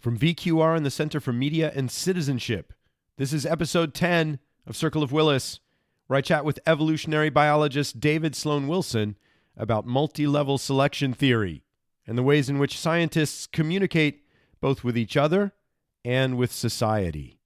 From VQR and the Center for Media and Citizenship, this is episode 10 of Circle of Willis, where I chat with evolutionary biologist David Sloan Wilson about multi-level selection theory and the ways in which scientists communicate both with each other and with society.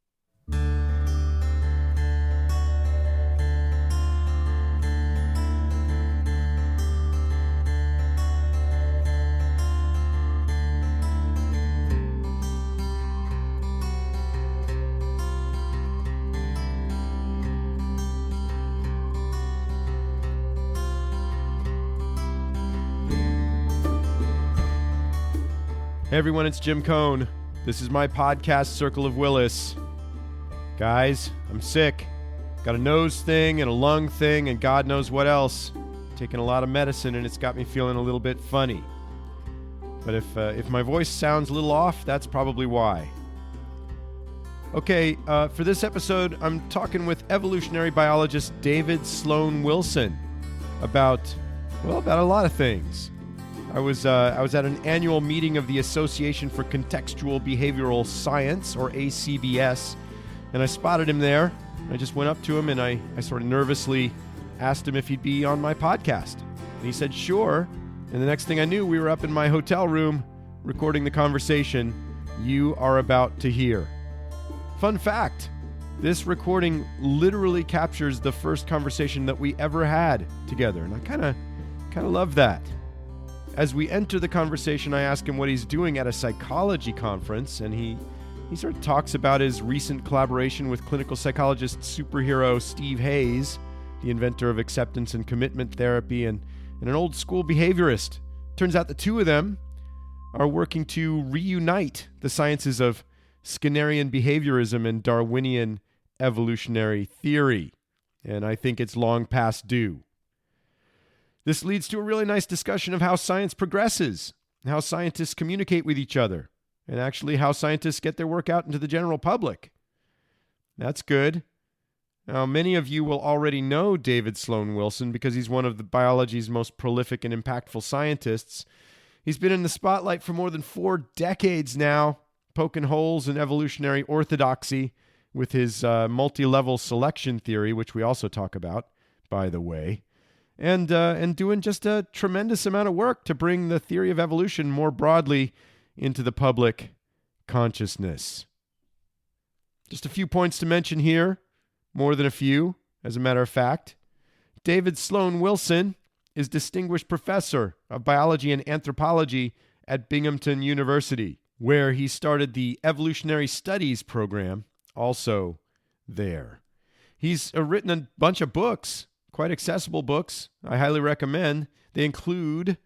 Hey everyone, it's Jim Cohn. This is my podcast, Circle of Willis. Guys, I'm sick. Got a nose thing and a lung thing and God knows what else. Taking a lot of medicine and it's got me feeling a little bit funny. But if my voice sounds a little off, that's probably why. Okay, for this episode, I'm talking with evolutionary biologist David Sloan Wilson about a lot of things. I was at an annual meeting of the Association for Contextual Behavioral Science, or ACBS, and I spotted him there. I just went up to him and I sort of nervously asked him if he'd be on my podcast. And he said, sure. And the next thing I knew, we were up in my hotel room recording the conversation you are about to hear. Fun fact, this recording literally captures the first conversation that we ever had together, and I kind of love that. As we enter the conversation, I ask him what he's doing at a psychology conference, and he sort of talks about his recent collaboration with clinical psychologist superhero Steve Hayes, the inventor of acceptance and commitment therapy, and an old school behaviorist. Turns out the two of them are working to reunite the sciences of Skinnerian behaviorism and Darwinian evolutionary theory, and I think it's long past due. This leads to a really nice discussion of how science progresses, how scientists communicate with each other, and actually how scientists get their work out into the general public. That's good. Now, many of you will already know David Sloan Wilson because he's one of the biology's most prolific and impactful scientists. He's been in the spotlight for more than 4 decades now, poking holes in evolutionary orthodoxy with his multi-level selection theory, which we also talk about, by the way. And doing just a tremendous amount of work to bring the theory of evolution more broadly into the public consciousness. Just a few points to mention here, more than a few, as a matter of fact. David Sloan Wilson is Distinguished Professor of Biology and Anthropology at Binghamton University, where he started the Evolutionary Studies program, also there. He's written a bunch of books, quite accessible books I highly recommend. They include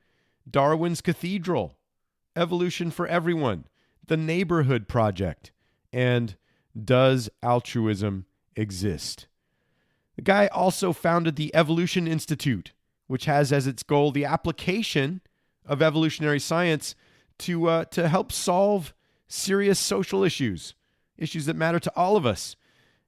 Darwin's Cathedral, Evolution for Everyone, The Neighborhood Project, and Does Altruism Exist? The guy also founded the Evolution Institute, which has as its goal the application of evolutionary science to help solve serious social issues that matter to all of us.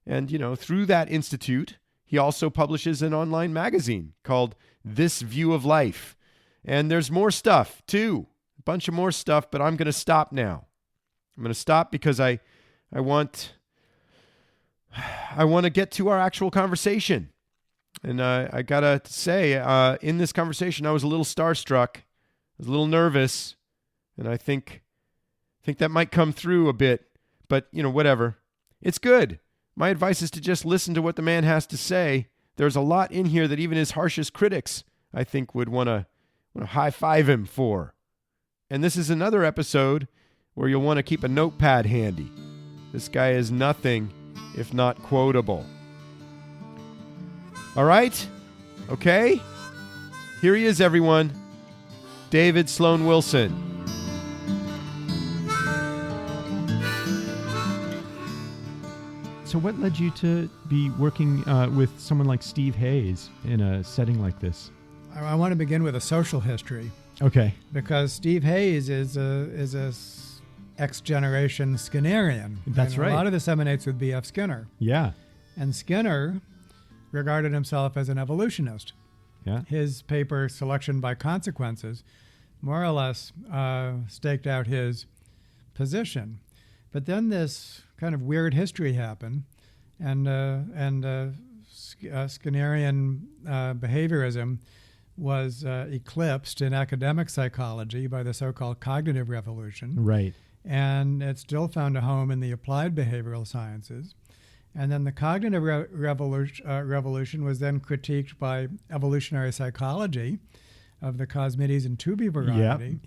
And, through that institute, he also publishes an online magazine called This View of Life. And there's more stuff, too. A bunch of more stuff, but I'm going to stop now. I'm going to stop because I want to get to our actual conversation. And I got to say, in this conversation, I was a little starstruck. I was a little nervous. And I think that might come through a bit. But, whatever. It's good. My advice is to just listen to what the man has to say. There's a lot in here that even his harshest critics, I think, would want to high-five him for. And this is another episode where you'll want to keep a notepad handy. This guy is nothing if not quotable. All right? Okay? Here he is, everyone. David Sloan Wilson. So what led you to be working with someone like Steve Hayes in a setting like this? I want to begin with a social history. Okay. Because Steve Hayes is a X-generation Skinnerian. That's right. A lot of this emanates with B.F. Skinner. Yeah. And Skinner regarded himself as an evolutionist. Yeah. His paper, Selection by Consequences, more or less staked out his position. But then this kind of weird history happened, and Skinnerian behaviorism was eclipsed in academic psychology by the so-called cognitive revolution. Right. And it still found a home in the applied behavioral sciences. And then the cognitive revolution was then critiqued by evolutionary psychology of the Cosmides and Tubi variety,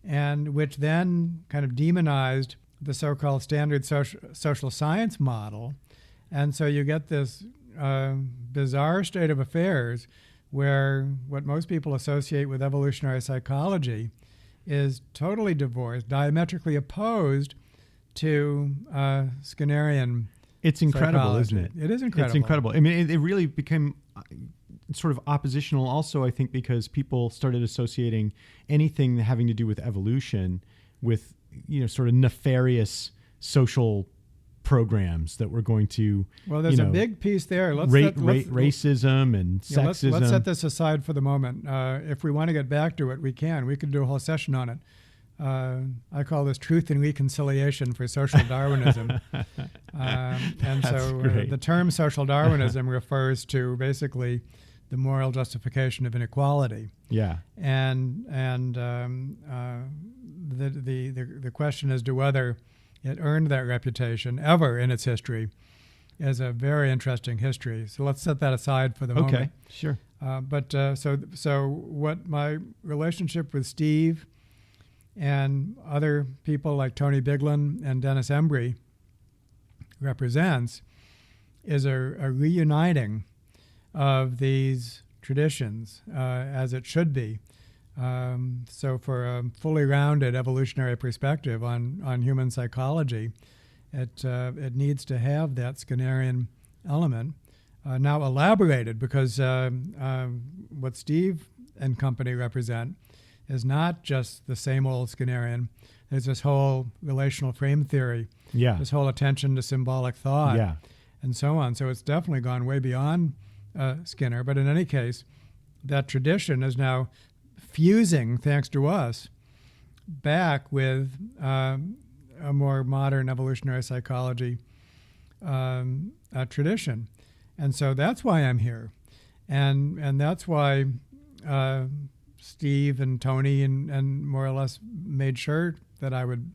and which then kind of demonized the so-called standard social science model. And so you get this bizarre state of affairs where what most people associate with evolutionary psychology is totally divorced, diametrically opposed to Skinnerian. It's incredible, psychology. isn't it? It is incredible. It's incredible. I mean, it really became sort of oppositional also, I think, because people started associating anything having to do with evolution with, sort of nefarious social programs that were going to, well, there's a big piece there. Racism and sexism. Let's set this aside for the moment. If we want to get back to it, we can. We could do a whole session on it. I call this truth and reconciliation for social Darwinism. And so the term social Darwinism refers to basically the moral justification of inequality. Yeah. And the question as to whether it earned that reputation ever in its history is a very interesting history. So let's set that aside for the moment. Okay, sure. So what my relationship with Steve and other people like Tony Biglin and Dennis Embry represents is a reuniting of these traditions as it should be. So for a fully rounded evolutionary perspective on human psychology, it needs to have that Skinnerian element now elaborated, because what Steve and company represent is not just the same old Skinnerian. There's this whole relational frame theory, this whole attention to symbolic thought, and so on. So it's definitely gone way beyond Skinner. But in any case, that tradition is now fusing, thanks to us, back with a more modern evolutionary psychology tradition. And so that's why I'm here. And that's why Steve and Tony and more or less made sure that I would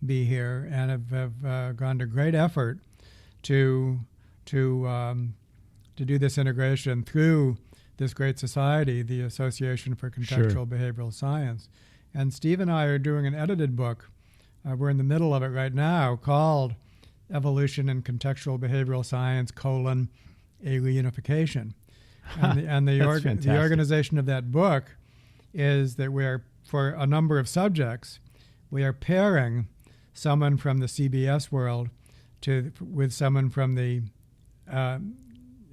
be here, and have gone to great effort to do this integration through this great society, the Association for Contextual Behavioral Science. And Steve and I are doing an edited book. We're in the middle of it right now, called Evolution in Contextual Behavioral Science, a Reunification. And the organization of that book is that we're, for a number of subjects, we are pairing someone from the CBS world with someone from the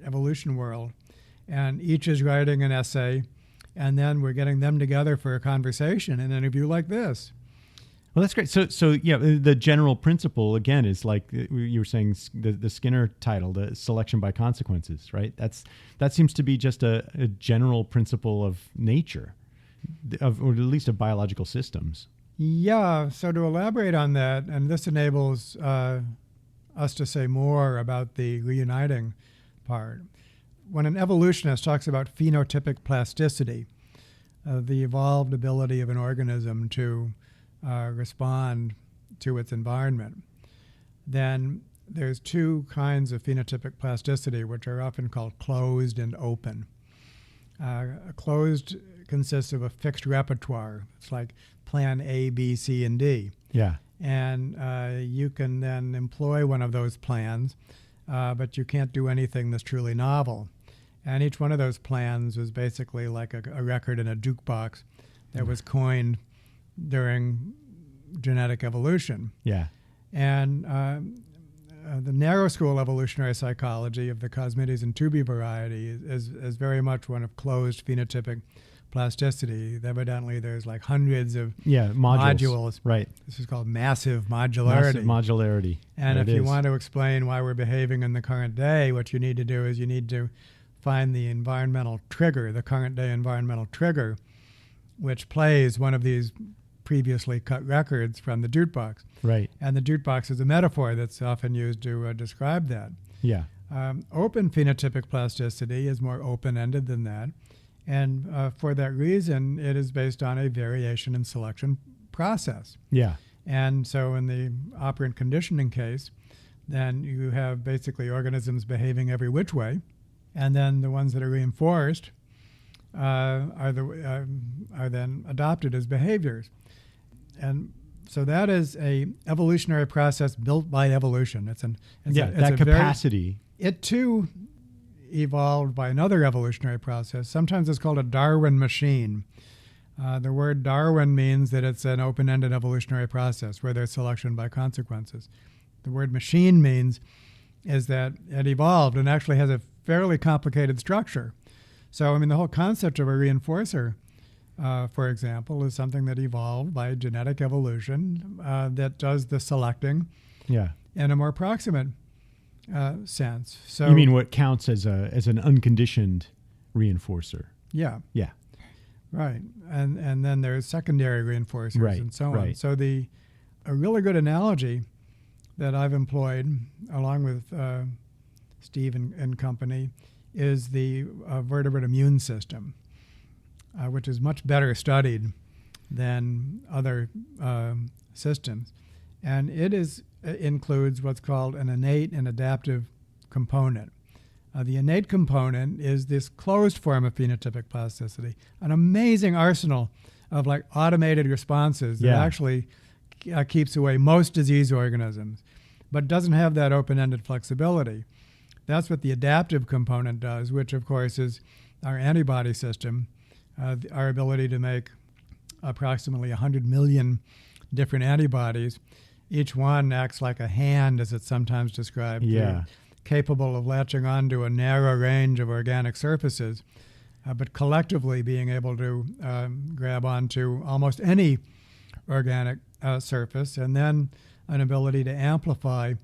evolution world. And each is writing an essay, and then we're getting them together for a conversation, an interview like this. Well, that's great. So yeah, the general principle, again, is like you were saying, the Skinner title, the selection by consequences, right? That seems to be just a general principle of nature, or at least of biological systems. Yeah, so to elaborate on that, and this enables us to say more about the reuniting part. When an evolutionist talks about phenotypic plasticity, the evolved ability of an organism to respond to its environment, then there's two kinds of phenotypic plasticity, which are often called closed and open. Closed consists of a fixed repertoire. It's like plan A, B, C, and D. Yeah. And you can then employ one of those plans, but you can't do anything that's truly novel. And each one of those plans was basically like a record in a jukebox that was coined during genetic evolution. Yeah. And the narrow school evolutionary psychology of the Cosmides and Tubi variety is very much one of closed phenotypic plasticity. Evidently, there's like hundreds of modules. Right. This is called massive modularity. Massive modularity. And if you want to explain why we're behaving in the current day, what you need to do is you need to find the environmental trigger, the current day environmental trigger, which plays one of these previously cut records from the jukebox. Right. And the jukebox is a metaphor that's often used to describe that. Yeah. Open phenotypic plasticity is more open-ended than that. And for that reason, it is based on a variation in selection process. Yeah. And so in the operant conditioning case, then you have basically organisms behaving every which way. And then the ones that are reinforced are then adopted as behaviors. And so that is a evolutionary process built by evolution. It's that capacity. It too evolved by another evolutionary process. Sometimes it's called a Darwin machine. The word Darwin means that it's an open-ended evolutionary process where there's selection by consequences. The word machine means is that it evolved and actually has a fairly complicated structure. So, I mean, the whole concept of a reinforcer, for example, is something that evolved by genetic evolution that does the selecting in a more proximate sense. So you mean what counts as an unconditioned reinforcer? Yeah. Yeah. Right. And then there's secondary reinforcers and so on. Right. So a really good analogy that I've employed along with Steve and company is the vertebrate immune system, which is much better studied than other systems. And it includes what's called an innate and adaptive component. The innate component is this closed form of phenotypic plasticity, an amazing arsenal of like automated responses that actually keeps away most disease organisms, but doesn't have that open-ended flexibility. That's what the adaptive component does, which of course is our antibody system, our ability to make approximately 100 million different antibodies. Each one acts like a hand, as it's sometimes described. Yeah. Capable of latching onto a narrow range of organic surfaces, but collectively being able to grab onto almost any organic surface, and then an ability to amplify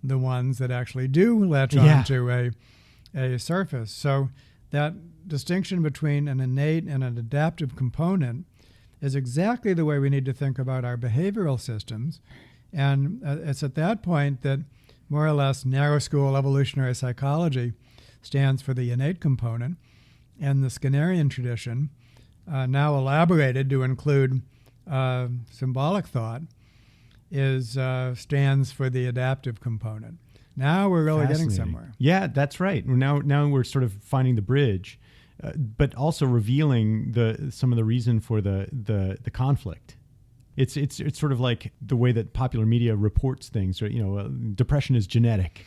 the ones that actually do latch onto a surface. So that distinction between an innate and an adaptive component is exactly the way we need to think about our behavioral systems. And it's at that point that more or less narrow school evolutionary psychology stands for the innate component, and the Skinnerian tradition, now elaborated to include symbolic thought, stands for the adaptive component. Now we're really getting somewhere. Yeah, that's right. Now we're sort of finding the bridge, but also revealing some of the reason for the conflict. It's sort of like the way that popular media reports things. Or, depression is genetic,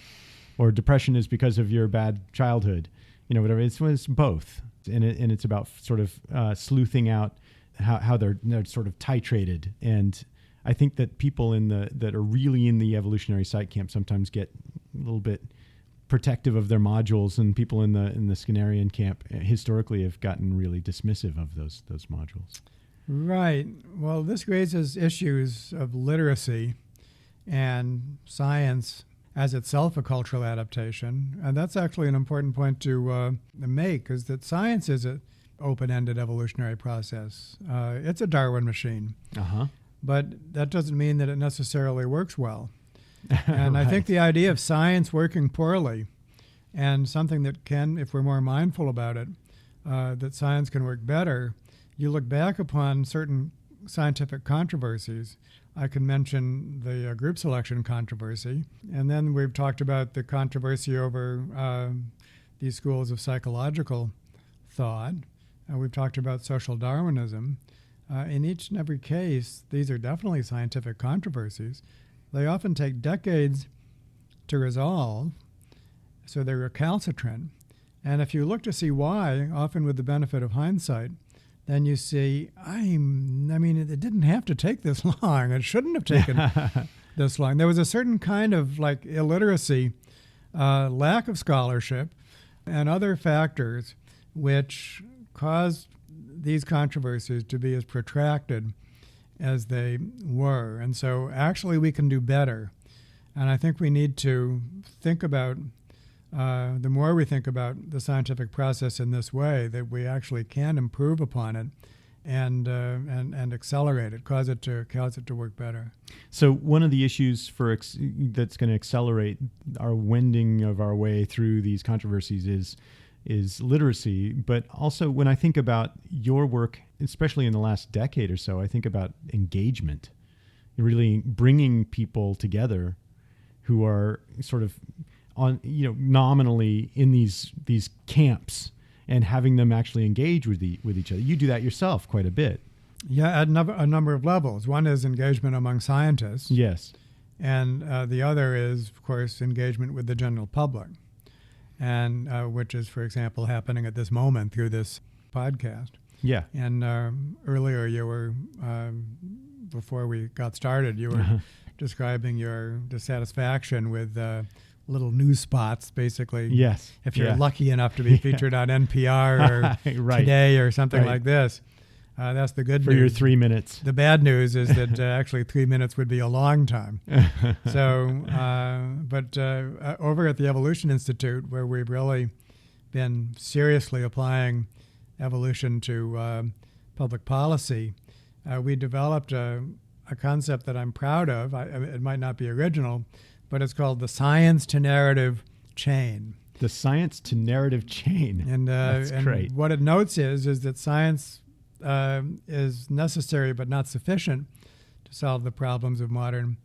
or depression is because of your bad childhood. Whatever. It's both, and it's about sort of sleuthing out how they're sort of titrated. And I think that people that are really in the evolutionary psych camp sometimes get a little bit protective of their modules, and people in the Skinnerian camp historically have gotten really dismissive of those modules. Right. Well, this raises issues of literacy and science as itself a cultural adaptation. And that's actually an important point to make, is that science is an open-ended evolutionary process. It's a Darwin machine. Uh-huh. But that doesn't mean that it necessarily works well. And I think the idea of science working poorly, and something that can, if we're more mindful about it, that science can work better. You look back upon certain scientific controversies. I can mention the group selection controversy. And then we've talked about the controversy over these schools of psychological thought. We've talked about social Darwinism. In each and every case, these are definitely scientific controversies. They often take decades to resolve, so they're recalcitrant. And if you look to see why, often with the benefit of hindsight, then you see, it didn't have to take this long. It shouldn't have taken this long. There was a certain kind of like illiteracy, lack of scholarship, and other factors which caused these controversies to be as protracted as they were. And so actually we can do better. And I think we need to think about, the more we think about the scientific process in this way, that we actually can improve upon it and accelerate it, cause it to work better. So one of the issues that's going to accelerate our wending of our way through these controversies is literacy. But also, when I think about your work, especially in the last decade or so, I think about engagement, really bringing people together who are sort of on, nominally in these camps, and having them actually engage with each other. You do that yourself quite a bit. Yeah, at a number of levels. One is engagement among scientists. Yes. And the other is, of course, engagement with the general public, and which is, for example, happening at this moment through this podcast. Yeah. And earlier you were, before we got started, you were describing your dissatisfaction with little news spots, basically. Yes. If you're lucky enough to be featured on NPR or right. Today or something Right. like this. That's the good For news. your 3 minutes. The bad news is that actually 3 minutes would be a long time. So, but over at the Evolution Institute, where we've really been seriously applying evolution to public policy, we developed a concept that I'm proud of. It might not be original, but it's called the science to narrative chain. The science to narrative chain. And that's great. What it notes is that science is necessary but not sufficient to solve the problems of modern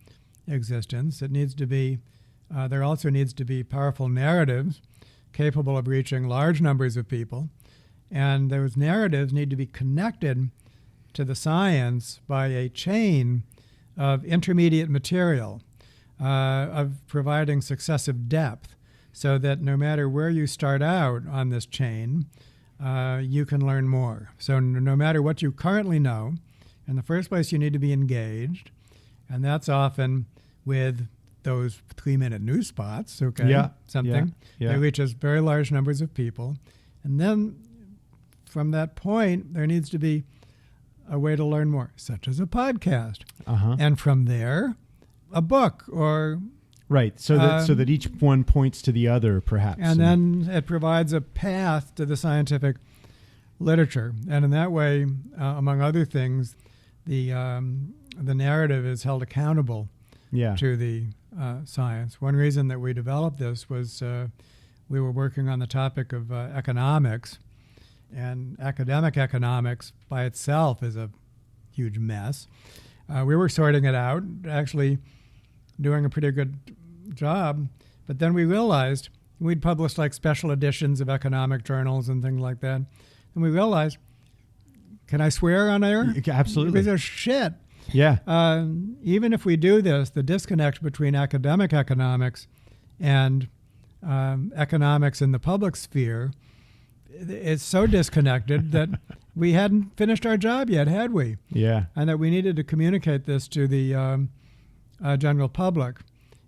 existence. It needs to be, there also needs to be powerful narratives capable of reaching large numbers of people. And those narratives need to be connected to the science by a chain of intermediate material, of providing successive depth, so that no matter where you start out on this chain, you can learn more. So no matter what you currently know, in the first place, you need to be engaged, and that's often with those 3-minute news spots, okay? Yeah, something. yeah. That reaches very large numbers of people. And then from that point, there needs to be a way to learn more, such as a podcast. Uh-huh. And from there, a book or... Right, so that each one points to the other, perhaps. And then it provides a path to the scientific literature. And in that way, among other things, the narrative is held accountable to the science. One reason that we developed this was we were working on the topic of economics, and academic economics by itself is a huge mess. We were sorting it out, actually doing a pretty good job, but then we realized we'd published like special editions of economic journals and things like that, and we realized, can I swear on air? Absolutely. Because there's shit. Yeah. Even if we do this, the disconnect between academic economics and economics in the public sphere is so disconnected that we hadn't finished our job yet, had we? Yeah. And that we needed to communicate this to the general public,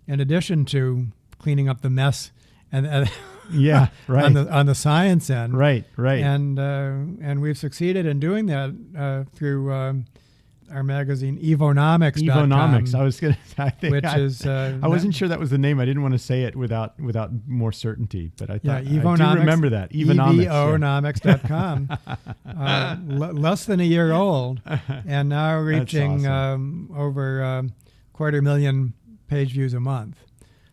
in addition to cleaning up the mess and yeah, right. on the science end. Right. And we've succeeded in doing that through our magazine Evonomics. Evonomics. I was going to. I wasn't sure that was the name. I didn't want to say it without more certainty, but I thought Evonomics, I do remember that. Evonomics.com. Less than a year old, and now reaching awesome. Over 250,000 page views a month.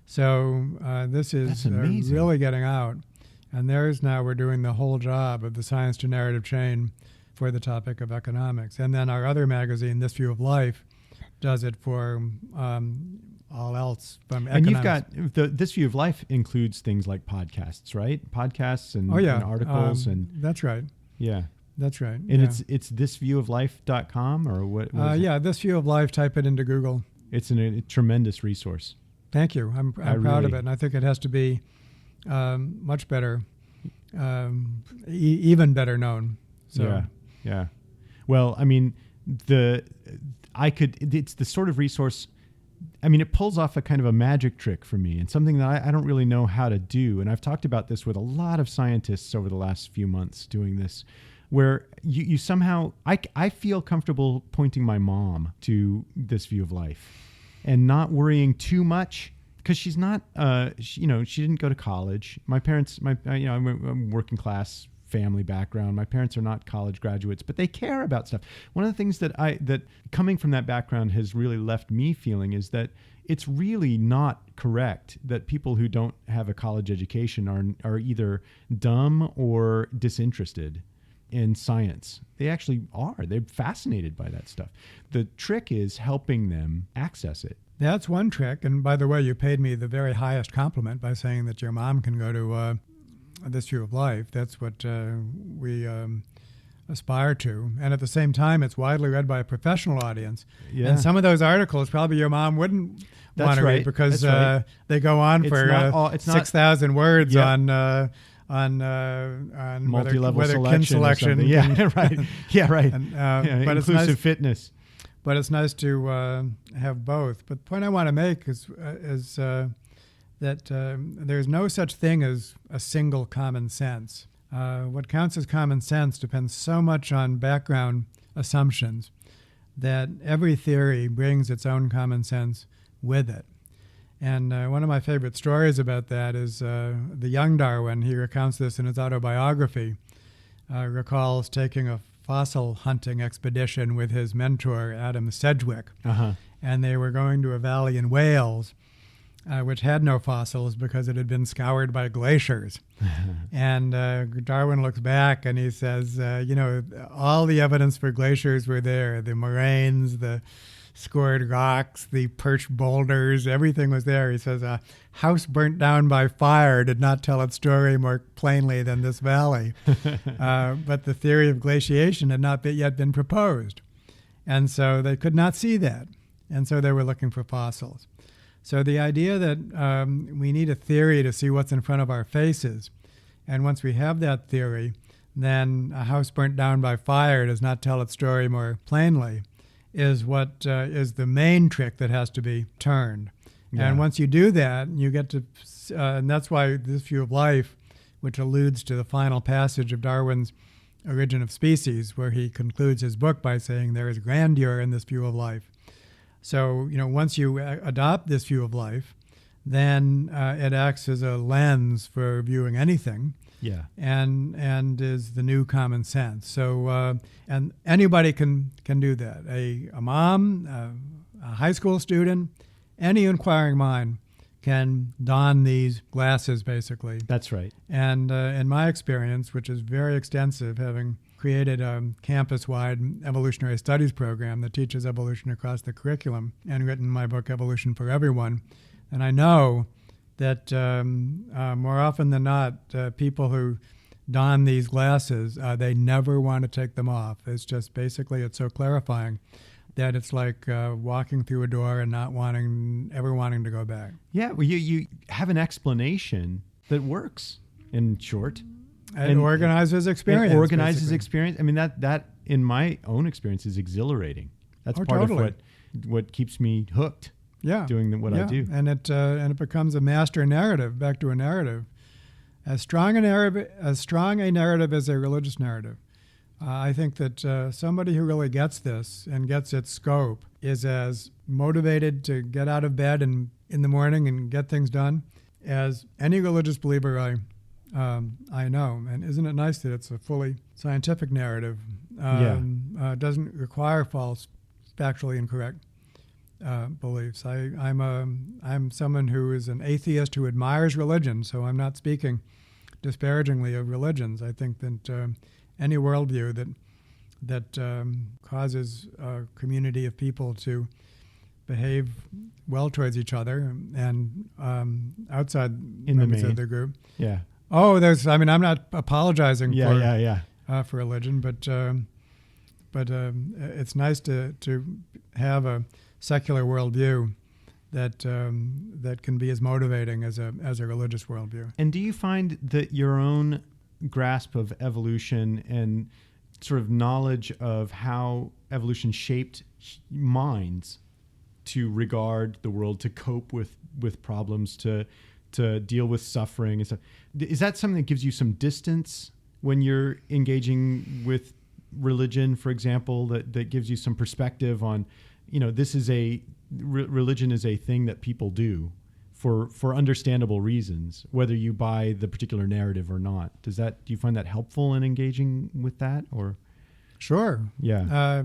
So this is really getting out. And we're doing the whole job of the science to narrative chain for the topic of economics. And then our other magazine, This View of Life, does it for all else from economics. And you've got This View of Life includes things like podcasts, right? Podcasts and, and articles. And that's right. Yeah. That's right. And it's thisviewoflife.com or what? Yeah, This View of Life, type it into Google. It's a tremendous resource. Thank you. I'm proud of it, and I think it has to be much better, even better known. So. Yeah. Well, I mean, it's the sort of resource. I mean, it pulls off a kind of a magic trick for me, and something that I don't really know how to do. And I've talked about this with a lot of scientists over the last few months doing this, where you somehow, I feel comfortable pointing my mom to This View of Life and not worrying too much, because she's not, she didn't go to college. My parents, I'm a working class family background. My parents are not college graduates, but they care about stuff. One of the things that coming from that background has really left me feeling is that it's really not correct that people who don't have a college education are either dumb or disinterested in science. They actually are. They're fascinated by that stuff. The trick is helping them access it. That's one trick. And by the way, you paid me the very highest compliment by saying that your mom can go to This View of Life. That's what we aspire to. And at the same time, it's widely read by a professional audience. Yeah. And some of those articles probably your mom wouldn't want to right. read because That's right. They go on It's for not all- it's not- 6,000 words Yep. on Multi-level whether selection. kin selection. Yeah, right. Yeah, right. And, Yeah, but it's inclusive nice, fitness. but it's nice to have both. But the point I want to make is that there's no such thing as a single common sense. What counts as common sense depends so much on background assumptions that every theory brings its own common sense with it. And one of my favorite stories about that is the young Darwin. He recounts this in his autobiography, recalls taking a fossil hunting expedition with his mentor, Adam Sedgwick. Uh-huh. And they were going to a valley in Wales, which had no fossils because it had been scoured by glaciers. And Darwin looks back and he says, all the evidence for glaciers were there. The moraines, the scored rocks, the perched boulders, everything was there. He says, a house burnt down by fire did not tell its story more plainly than this valley. But the theory of glaciation had not yet been proposed. And so they could not see that. And so they were looking for fossils. So the idea that we need a theory to see what's in front of our faces, and once we have that theory, then a house burnt down by fire does not tell its story more plainly, is what is the main trick that has to be turned. Yeah. And once you do that, you get to, and that's why This View of Life, which alludes to the final passage of Darwin's Origin of Species, where he concludes his book by saying there is grandeur in this view of life. So, once you adopt this view of life, then it acts as a lens for viewing anything. Yeah. And is the new common sense. So, and anybody can do that. A mom, a high school student, any inquiring mind can don these glasses, basically. That's right. And in my experience, which is very extensive, having created a campus-wide evolutionary studies program that teaches evolution across the curriculum and written my book, Evolution for Everyone, and I know that more often than not, people who don these glasses, they never want to take them off. It's just basically, it's so clarifying that it's like walking through a door and not ever wanting to go back. Yeah, well, you have an explanation that works, in short. And organizes experience. It organizes basically. experience. I mean, that in my own experience is exhilarating. That's part totally. of what keeps me hooked. Yeah, doing what I do. And it becomes a master narrative. Back to a narrative, as strong a narrative as a religious narrative. I think that somebody who really gets this and gets its scope is as motivated to get out of bed and in the morning and get things done as any religious believer I know. And isn't it nice that it's a fully scientific narrative? Doesn't require false, factually incorrect beliefs. I'm someone who is an atheist who admires religion, so I'm not speaking disparagingly of religions. I think that any worldview that causes a community of people to behave well towards each other and outside in members the of the group. Yeah. Oh, I'm not apologizing for religion, but it's nice to have a secular worldview that can be as motivating as a religious worldview. And do you find that your own grasp of evolution and sort of knowledge of how evolution shaped minds to regard the world, to cope with problems, to deal with suffering and stuff, is that something that gives you some distance when you're engaging with religion, for example, that gives you some perspective on, this is religion is a thing that people do for understandable reasons, whether you buy the particular narrative or not. Do you find that helpful in engaging with that, or? Sure. Yeah.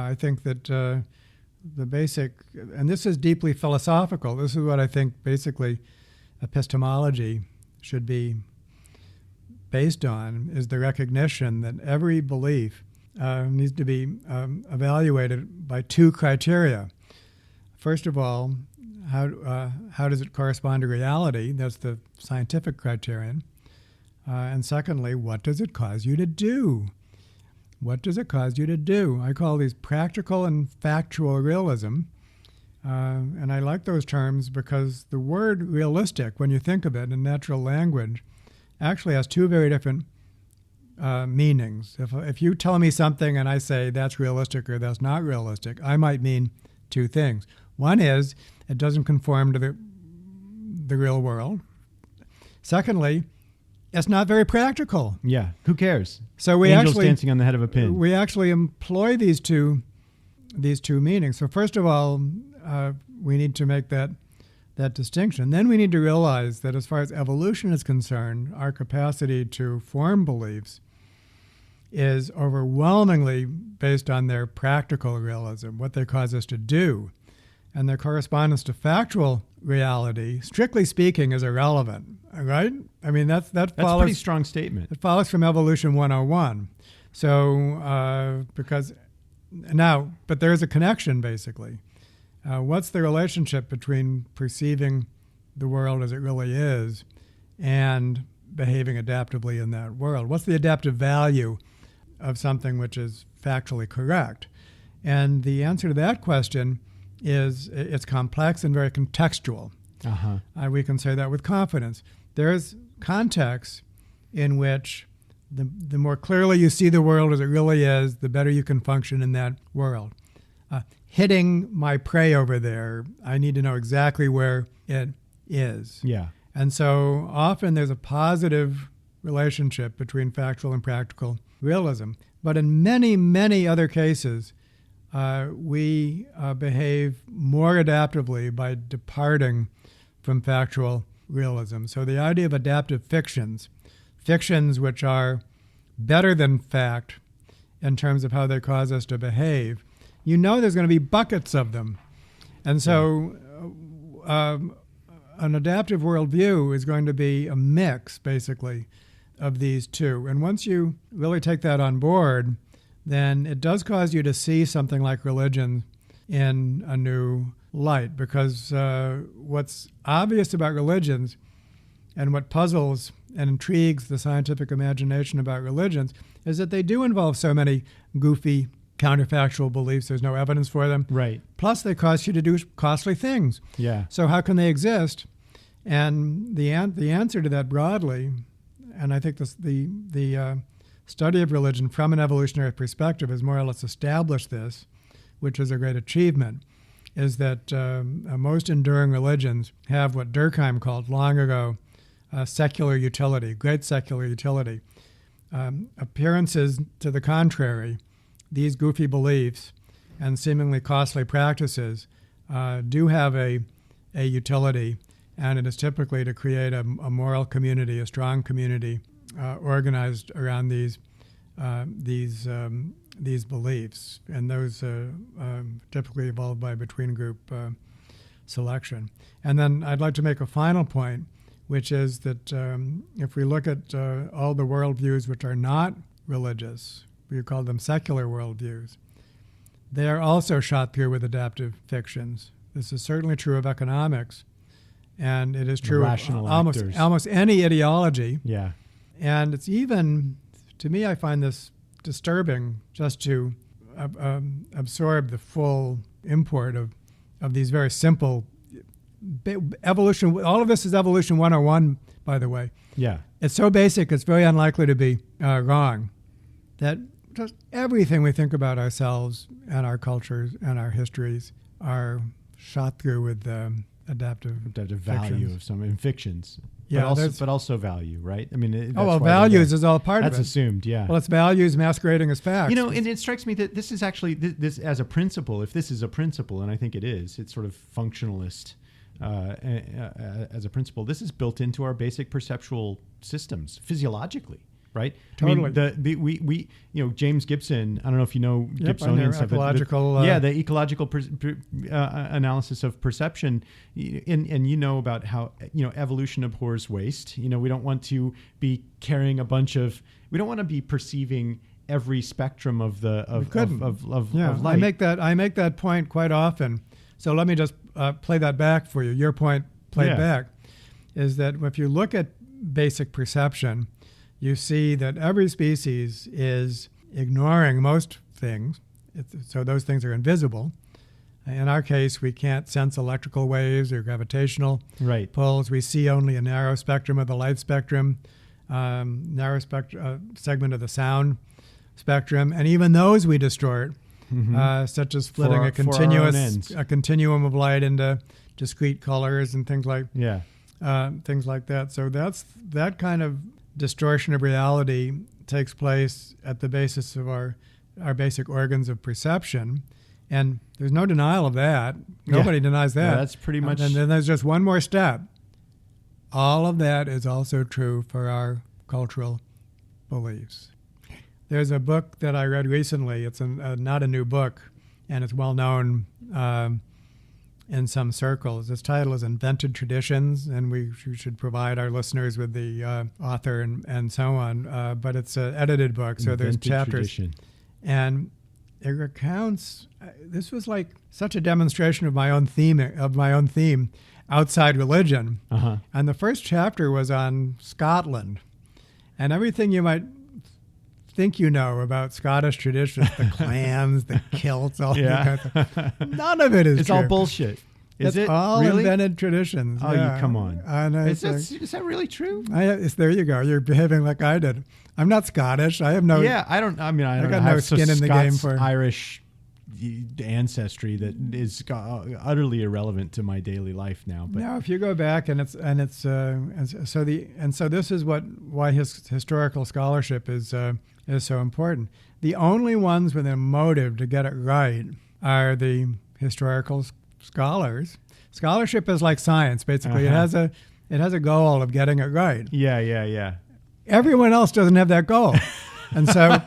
I think that the basic, and this is deeply philosophical. This is what I think basically epistemology should be based on, is the recognition that every belief needs to be evaluated by two criteria. First of all, how does it correspond to reality? That's the scientific criterion. And secondly, what does it cause you to do? What does it cause you to do? I call these practical and factual realism. And I like those terms because the word realistic, when you think of it in natural language, actually has two very different meanings. If you tell me something and I say that's realistic or that's not realistic, I might mean two things. One is it doesn't conform to the real world. Secondly, it's not very practical. Yeah, who cares? So we Angels actually dancing on the head of a pin. We actually employ these two meanings. So first of all, we need to make that distinction. Then we need to realize that as far as evolution is concerned, our capacity to form beliefs is overwhelmingly based on their practical realism, what they cause us to do. And their correspondence to factual reality, strictly speaking, is irrelevant, right? I mean, that follows... That's a pretty strong statement. It follows from Evolution 101. So, but there is a connection, basically. What's the relationship between perceiving the world as it really is and behaving adaptively in that world? What's the adaptive value of something which is factually correct? And the answer to that question is it's complex and very contextual. Uh-huh. We can say that with confidence. There's contexts in which the more clearly you see the world as it really is, the better you can function in that world. Hitting my prey over there, I need to know exactly where it is. Yeah. And so often there's a positive relationship between factual and practical realism. But in many, many other cases, we behave more adaptively by departing from factual realism. So the idea of adaptive fictions which are better than fact in terms of how they cause us to behave, there's going to be buckets of them. And so an adaptive worldview is going to be a mix, basically, of these two. And once you really take that on board, then it does cause you to see something like religion in a new light. Because what's obvious about religions and what puzzles and intrigues the scientific imagination about religions is that they do involve so many goofy, counterfactual beliefs. There's no evidence for them. Right. Plus, they cause you to do costly things. Yeah. So how can they exist? And the answer to that broadly, and I think the study of religion from an evolutionary perspective has more or less established this, which is a great achievement, is that most enduring religions have what Durkheim called long ago secular utility, great secular utility. Appearances to the contrary, these goofy beliefs and seemingly costly practices do have a utility, and it is typically to create a moral community, a strong community organized around these beliefs, and those typically evolved by between-group selection. And then I'd like to make a final point, which is that if we look at all the worldviews which are not religious, we call them secular worldviews, they are also shot through with adaptive fictions. This is certainly true of economics, and it is true of almost any ideology. Yeah. And it's even, to me, I find this disturbing just to absorb the full import of these very simple evolution. All of this is Evolution 101, by the way. Yeah. It's so basic, it's very unlikely to be wrong, that just everything we think about ourselves and our cultures and our histories are shot through with adaptive value of some in fictions. Yeah, but also value, right? I mean, values is all part of it. That's assumed, yeah. Well, it's values masquerading as facts. And it strikes me that this is actually this as a principle. If this is a principle, and I think it is, it's sort of functionalist as a principle. This is built into our basic perceptual systems physiologically, right? Totally. I mean, we James Gibson. I don't know if you know Yep, I know, Gibsonian stuff. ecological, The ecological analysis of perception, and about how evolution abhors waste. We don't want to be carrying we don't want to be perceiving every spectrum of light. I make that point quite often. So let me just play that back for you. Your point played back is that if you look at basic perception, you see that every species is ignoring most things. So those things are invisible. In our case, we can't sense electrical waves or gravitational pulls. We see only a narrow spectrum of the light spectrum, narrow segment of the sound spectrum, and even those we distort, such as splitting a continuum of light into discrete colors and things like that. So that kind of distortion of reality takes place at the basis of our basic organs of perception, and there's no denial of that. Nobody denies that. Yeah, that's pretty much. And then there's just one more step. All of that is also true for our cultural beliefs. There's a book that I read recently. It's not a new book, and it's well known in some circles. Its title is Invented Traditions, and we should provide our listeners with the author and so on. But it's an edited book, so there's chapters. Tradition. And it recounts, this was like such a demonstration of my own theme, outside religion. And the first chapter was on Scotland. And everything you might think about Scottish traditions, the clams, the kilts, all that kind of stuff. None of it is It's true. all bullshit. Is it all really? invented traditions. Oh, yeah. you come on. Is that really true? There you go. You're behaving like I did. I'm not Scottish. I have no. Yeah, I don't. I mean, I got don't no have skin in the game for Irish ancestry that is utterly irrelevant to my daily life now. But no, if you go back so this is why his historical scholarship is so important. The only ones with a motive to get it right are the historical scholars. Scholarship is like science, basically. It has a goal of getting it right. Yeah. Everyone else doesn't have that goal. And so,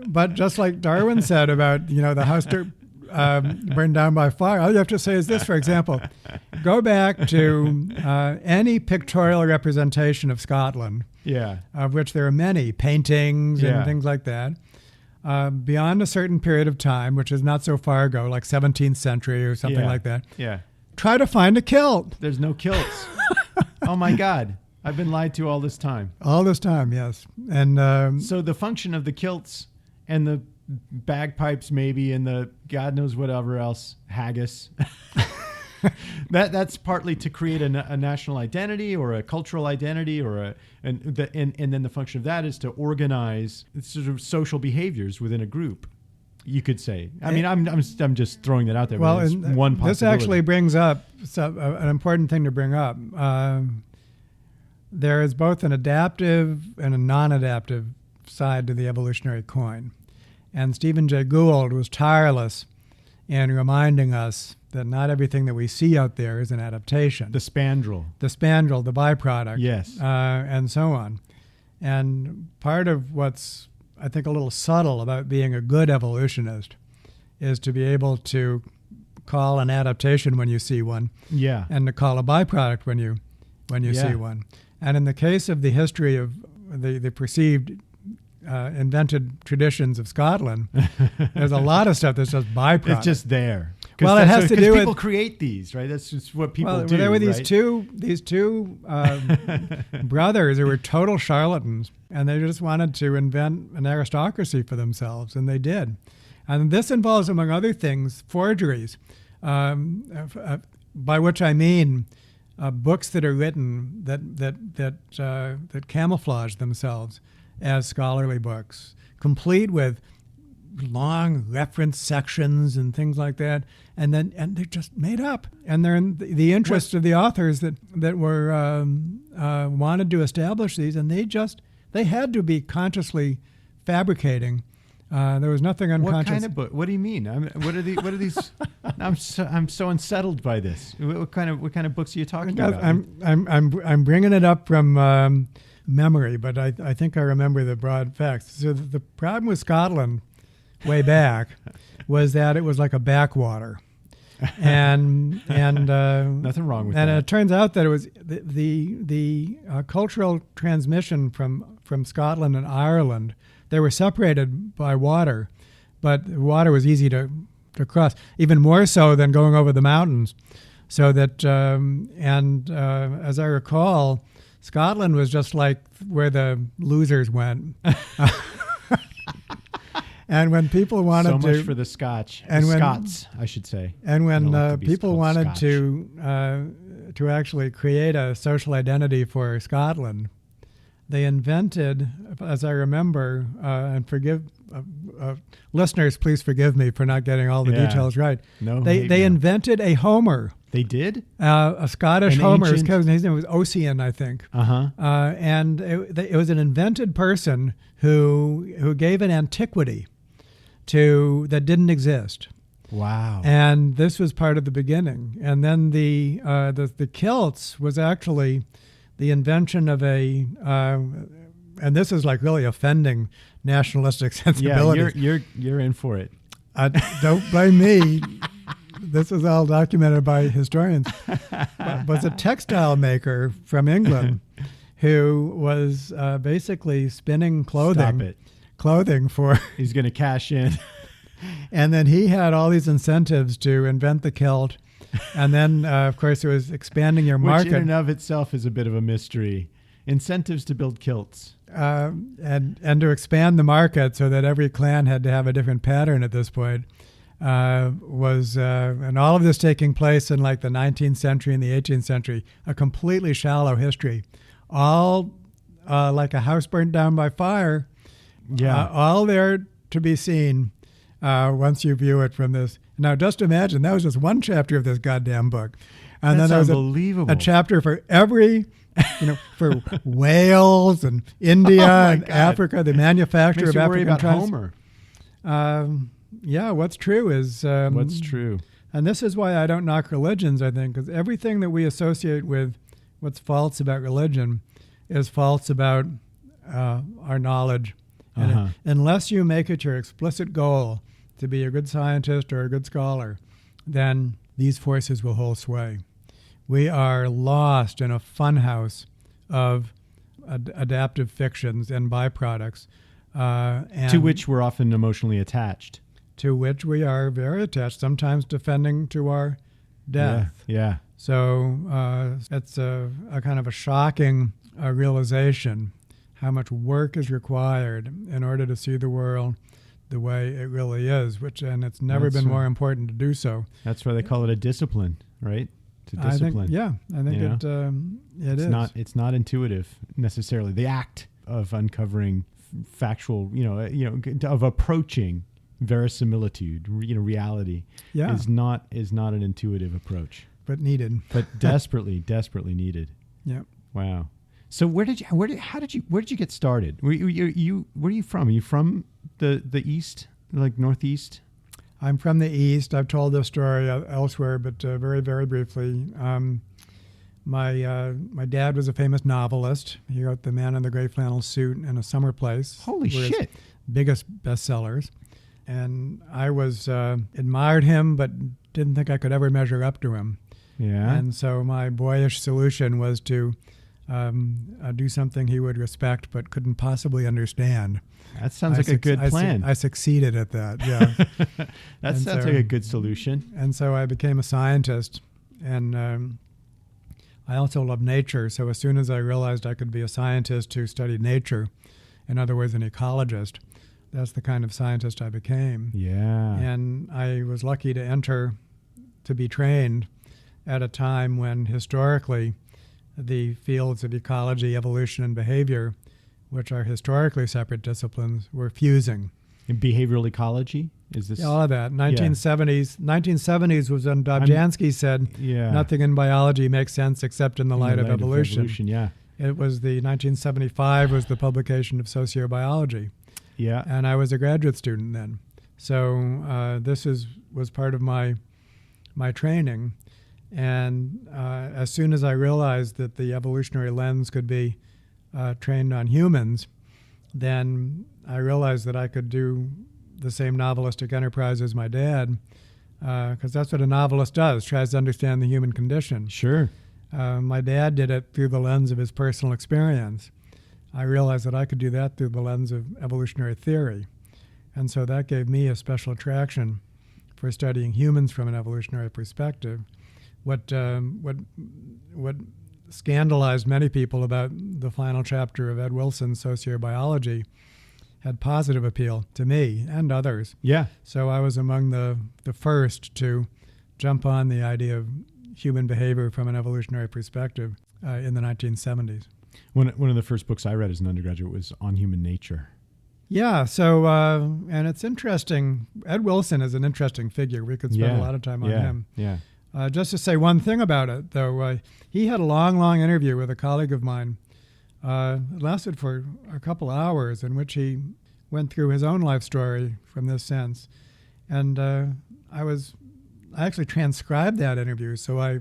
but just like Darwin said about, the house burned down by fire, all you have to say is this, for example, go back to any pictorial representation of Scotland, of which there are many paintings and things like that, beyond a certain period of time, which is not so far ago, like 17th century or something like that. Yeah. Try to find a kilt. There's no kilts. Oh my God. I've been lied to all this time. All this time, yes. And so the function of the kilts and the bagpipes, maybe, and the God knows whatever else, haggis. That's partly to create a national identity or a cultural identity, and then the function of that is to organize sort of social behaviors within a group. You could say. I mean, I'm just throwing that out there. Well, it's one possibility. This actually brings up an important thing to bring up. There is both an adaptive and a non-adaptive side to the evolutionary coin. And Stephen Jay Gould was tireless in reminding us that not everything that we see out there is an adaptation. The spandrel, the byproduct. Yes. And so on. And part of what's, I think, a little subtle about being a good evolutionist is to be able to call an adaptation when you see one. Yeah. And to call a byproduct when you see one. And in the case of the history of the perceived invented traditions of Scotland, there's a lot of stuff that's just byproduct. It's just there. Well, it has to do with people create these, right? That's just what people do. There were these right? two brothers who were total charlatans, and they just wanted to invent an aristocracy for themselves, and they did. And this involves, among other things, forgeries, by which I mean books that are written that camouflage themselves as scholarly books, complete with long reference sections and things like that, and they're just made up, and they're in the interest of the authors that were wanted to establish these, and they had to be consciously fabricating There was nothing unconscious. What kind of book? What do you mean? What are these? I'm so unsettled by this. What kind of books are you talking about? I'm bringing it up from memory, but I think I remember the broad facts. So the problem with Scotland, way back, was that it was like a backwater, and nothing wrong with that. And it turns out that it was the cultural transmission from Scotland and Ireland. They were separated by water, but the water was easy to cross, even more so than going over the mountains. So that, as I recall, Scotland was just like where the losers went. And when people wanted so much for the Scotch, and Scots, I should say. And when people wanted to actually create a social identity for Scotland, they invented, as I remember, and listeners, please forgive me for not getting all the details right. No, they invented a Homer. They did? A Scottish Homer. Ancient... His name was Ossian, I think. Uh-huh. And it was an invented person who gave an antiquity that didn't exist. Wow. And this was part of the beginning. And then the kilts was actually the invention of and this is like really offending nationalistic sensibilities. Yeah, you're in for it. Don't blame me. This is all documented by historians. Was a textile maker from England who was basically spinning clothing. Stop it. Clothing for. He's going to cash in. And then he had all these incentives to invent the kilt. And then, of course, it was expanding your market. Which in and of itself is a bit of a mystery. Incentives to build kilts. And to expand the market so that every clan had to have a different pattern at this point and all of this taking place in like the 19th century and the 18th century, a completely shallow history. All like a house burnt down by fire. Yeah. All there to be seen once you view it from this. Now, just imagine, that was just one chapter of this goddamn book. And That's then there was unbelievable. A chapter for every, for Wales and India and Africa, the manufacture of African about trans- Homer. Yeah, what's true is... what's true. And this is why I don't knock religions, I think, because everything that we associate with what's false about religion is false about our knowledge. And unless you make it your explicit goal to be a good scientist or a good scholar, then these forces will hold sway. We are lost in a funhouse of adaptive fictions and byproducts. And to which we're often emotionally attached. To which we are very attached, sometimes defending to our death. Yeah. So it's a kind of a shocking realization how much work is required in order to see the world the way it really is, and it's never been more important to do so. That's why they call it a discipline, right? To discipline. I think it is. It's not intuitive necessarily. The act of uncovering factual, of approaching verisimilitude, reality, is not an intuitive approach. But needed. But desperately needed. Yeah. Wow. So where did you get started? Where are you from? Are you from the east, like northeast? I'm from the east. I've told this story elsewhere, but very, very briefly. My dad was a famous novelist. He wrote The Man in the Gray Flannel Suit and A Summer Place. Holy shit! Biggest bestsellers. And I admired him, but didn't think I could ever measure up to him. Yeah. And so my boyish solution was to do something he would respect but couldn't possibly understand. That sounds like a good plan. I succeeded at that, yeah. That sounds like a good solution. And so I became a scientist, and I also love nature. So as soon as I realized I could be a scientist who studied nature, in other words, an ecologist, that's the kind of scientist I became. Yeah. And I was lucky to be trained at a time when historically the fields of ecology, evolution, and behavior, which are historically separate disciplines, were fusing. In behavioral ecology? Is this all of that? 1970s was when Dobzhansky said nothing in biology makes sense except in the light of evolution. Yeah. It was 1975 was the publication of Sociobiology. Yeah. and I was a graduate student then. So this was part of my training. And as soon as I realized that the evolutionary lens could be trained on humans, then I realized that I could do the same novelistic enterprise as my dad, because that's what a novelist does, tries to understand the human condition. Sure. My dad did it through the lens of his personal experience. I realized that I could do that through the lens of evolutionary theory. And so that gave me a special attraction for studying humans from an evolutionary perspective. What scandalized many people about the final chapter of Ed Wilson's Sociobiology had positive appeal to me and others. Yeah. So I was among the first to jump on the idea of human behavior from an evolutionary perspective in the 1970s. One of the first books I read as an undergraduate was On Human Nature. Yeah, so, and it's interesting. Ed Wilson is an interesting figure. We could spend a lot of time on him. Yeah. Just to say one thing about it, though, he had a long interview with a colleague of mine. It lasted for a couple hours, in which he went through his own life story from this sense. And I actually transcribed that interview, so I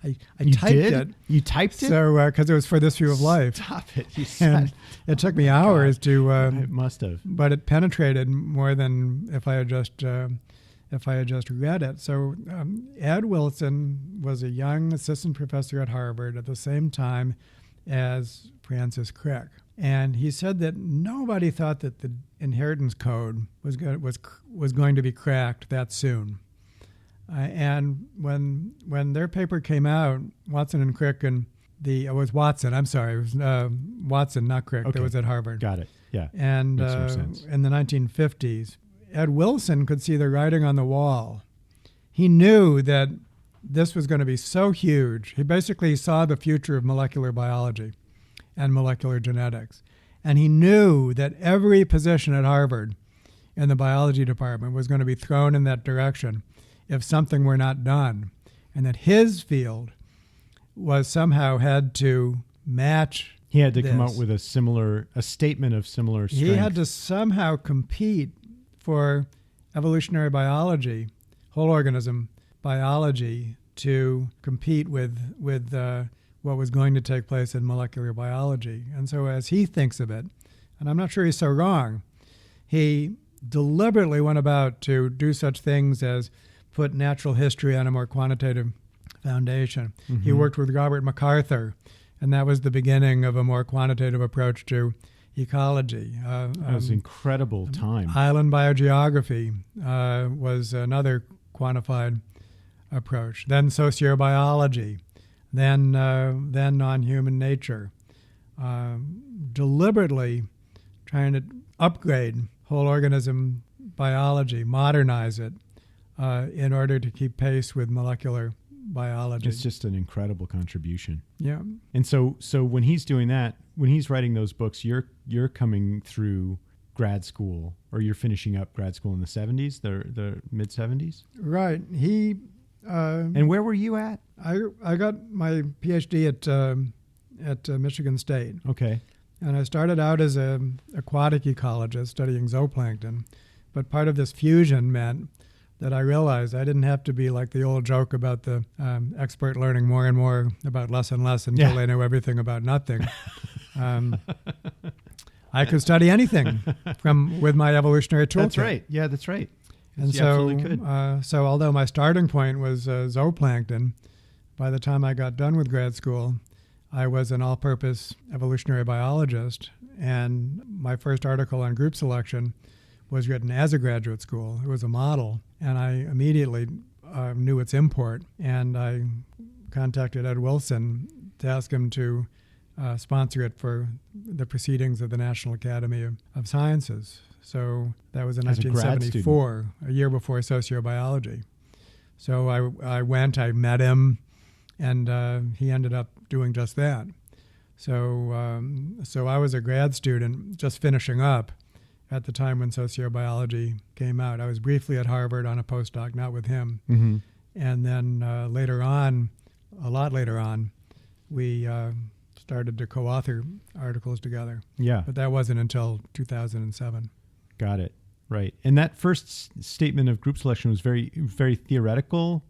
typed it. You typed it? So because it was for This View of Life. Stop it! You And said it took me hours to. it must have. But it penetrated more than if I had just read it. So Ed Wilson was a young assistant professor at Harvard at the same time as Francis Crick, and he said that nobody thought that the inheritance code was going to be cracked that soon. And when their paper came out, Watson and Crick it was Watson. I'm sorry, it was Watson, not Crick. Okay. That was at Harvard. Got it. Yeah. And Makes more sense. in the 1950s, Ed Wilson could see the writing on the wall. He knew that this was going to be so huge. He basically saw the future of molecular biology and molecular genetics. And he knew that every position at Harvard in the biology department was going to be thrown in that direction if something were not done, and that his field was somehow had to match. He had to come this. out with a statement of similar strength. He had to somehow compete for evolutionary biology, whole organism biology, to compete with what was going to take place in molecular biology. And so as he thinks of it, and I'm not sure he's so wrong, he deliberately went about to do such things as put natural history on a more quantitative foundation. Mm-hmm. He worked with Robert MacArthur, and that was the beginning of a more quantitative approach to ecology. That was an incredible time. Island biogeography was another quantified approach. Then sociobiology, then non-human nature. Deliberately trying to upgrade whole organism biology, modernize it, in order to keep pace with molecular biology. It's just an incredible contribution. Yeah. And so when he's doing that, when he's writing those books, you're coming through grad school, or you're finishing up grad school in the 70s, the mid 70s. Right. He. And where were you at? I got my PhD at Michigan State. Okay. And I started out as an aquatic ecologist studying zooplankton, but part of this fusion meant that I realized I didn't have to be like the old joke about the expert learning more and more about less and less until they know everything about nothing. I could study anything with my evolutionary toolkit. That's right. Yeah, that's right. And you absolutely could. So although my starting point was zooplankton, by the time I got done with grad school, I was an all-purpose evolutionary biologist, and my first article on group selection was written as a graduate school. It was a model, and I immediately knew its import, and I contacted Ed Wilson to ask him to sponsor it for the proceedings of the National Academy of Sciences. So that was in As a grad 1974, a year before sociobiology. So I went, I met him, and he ended up doing just that. So I was a grad student just finishing up at the time when sociobiology came out. I was briefly at Harvard on a postdoc, not with him. Mm-hmm. And then later on, a lot later on, we started to co-author articles together. Yeah. But that wasn't until 2007. Got it. Right. And that first statement of group selection was very, very theoretical,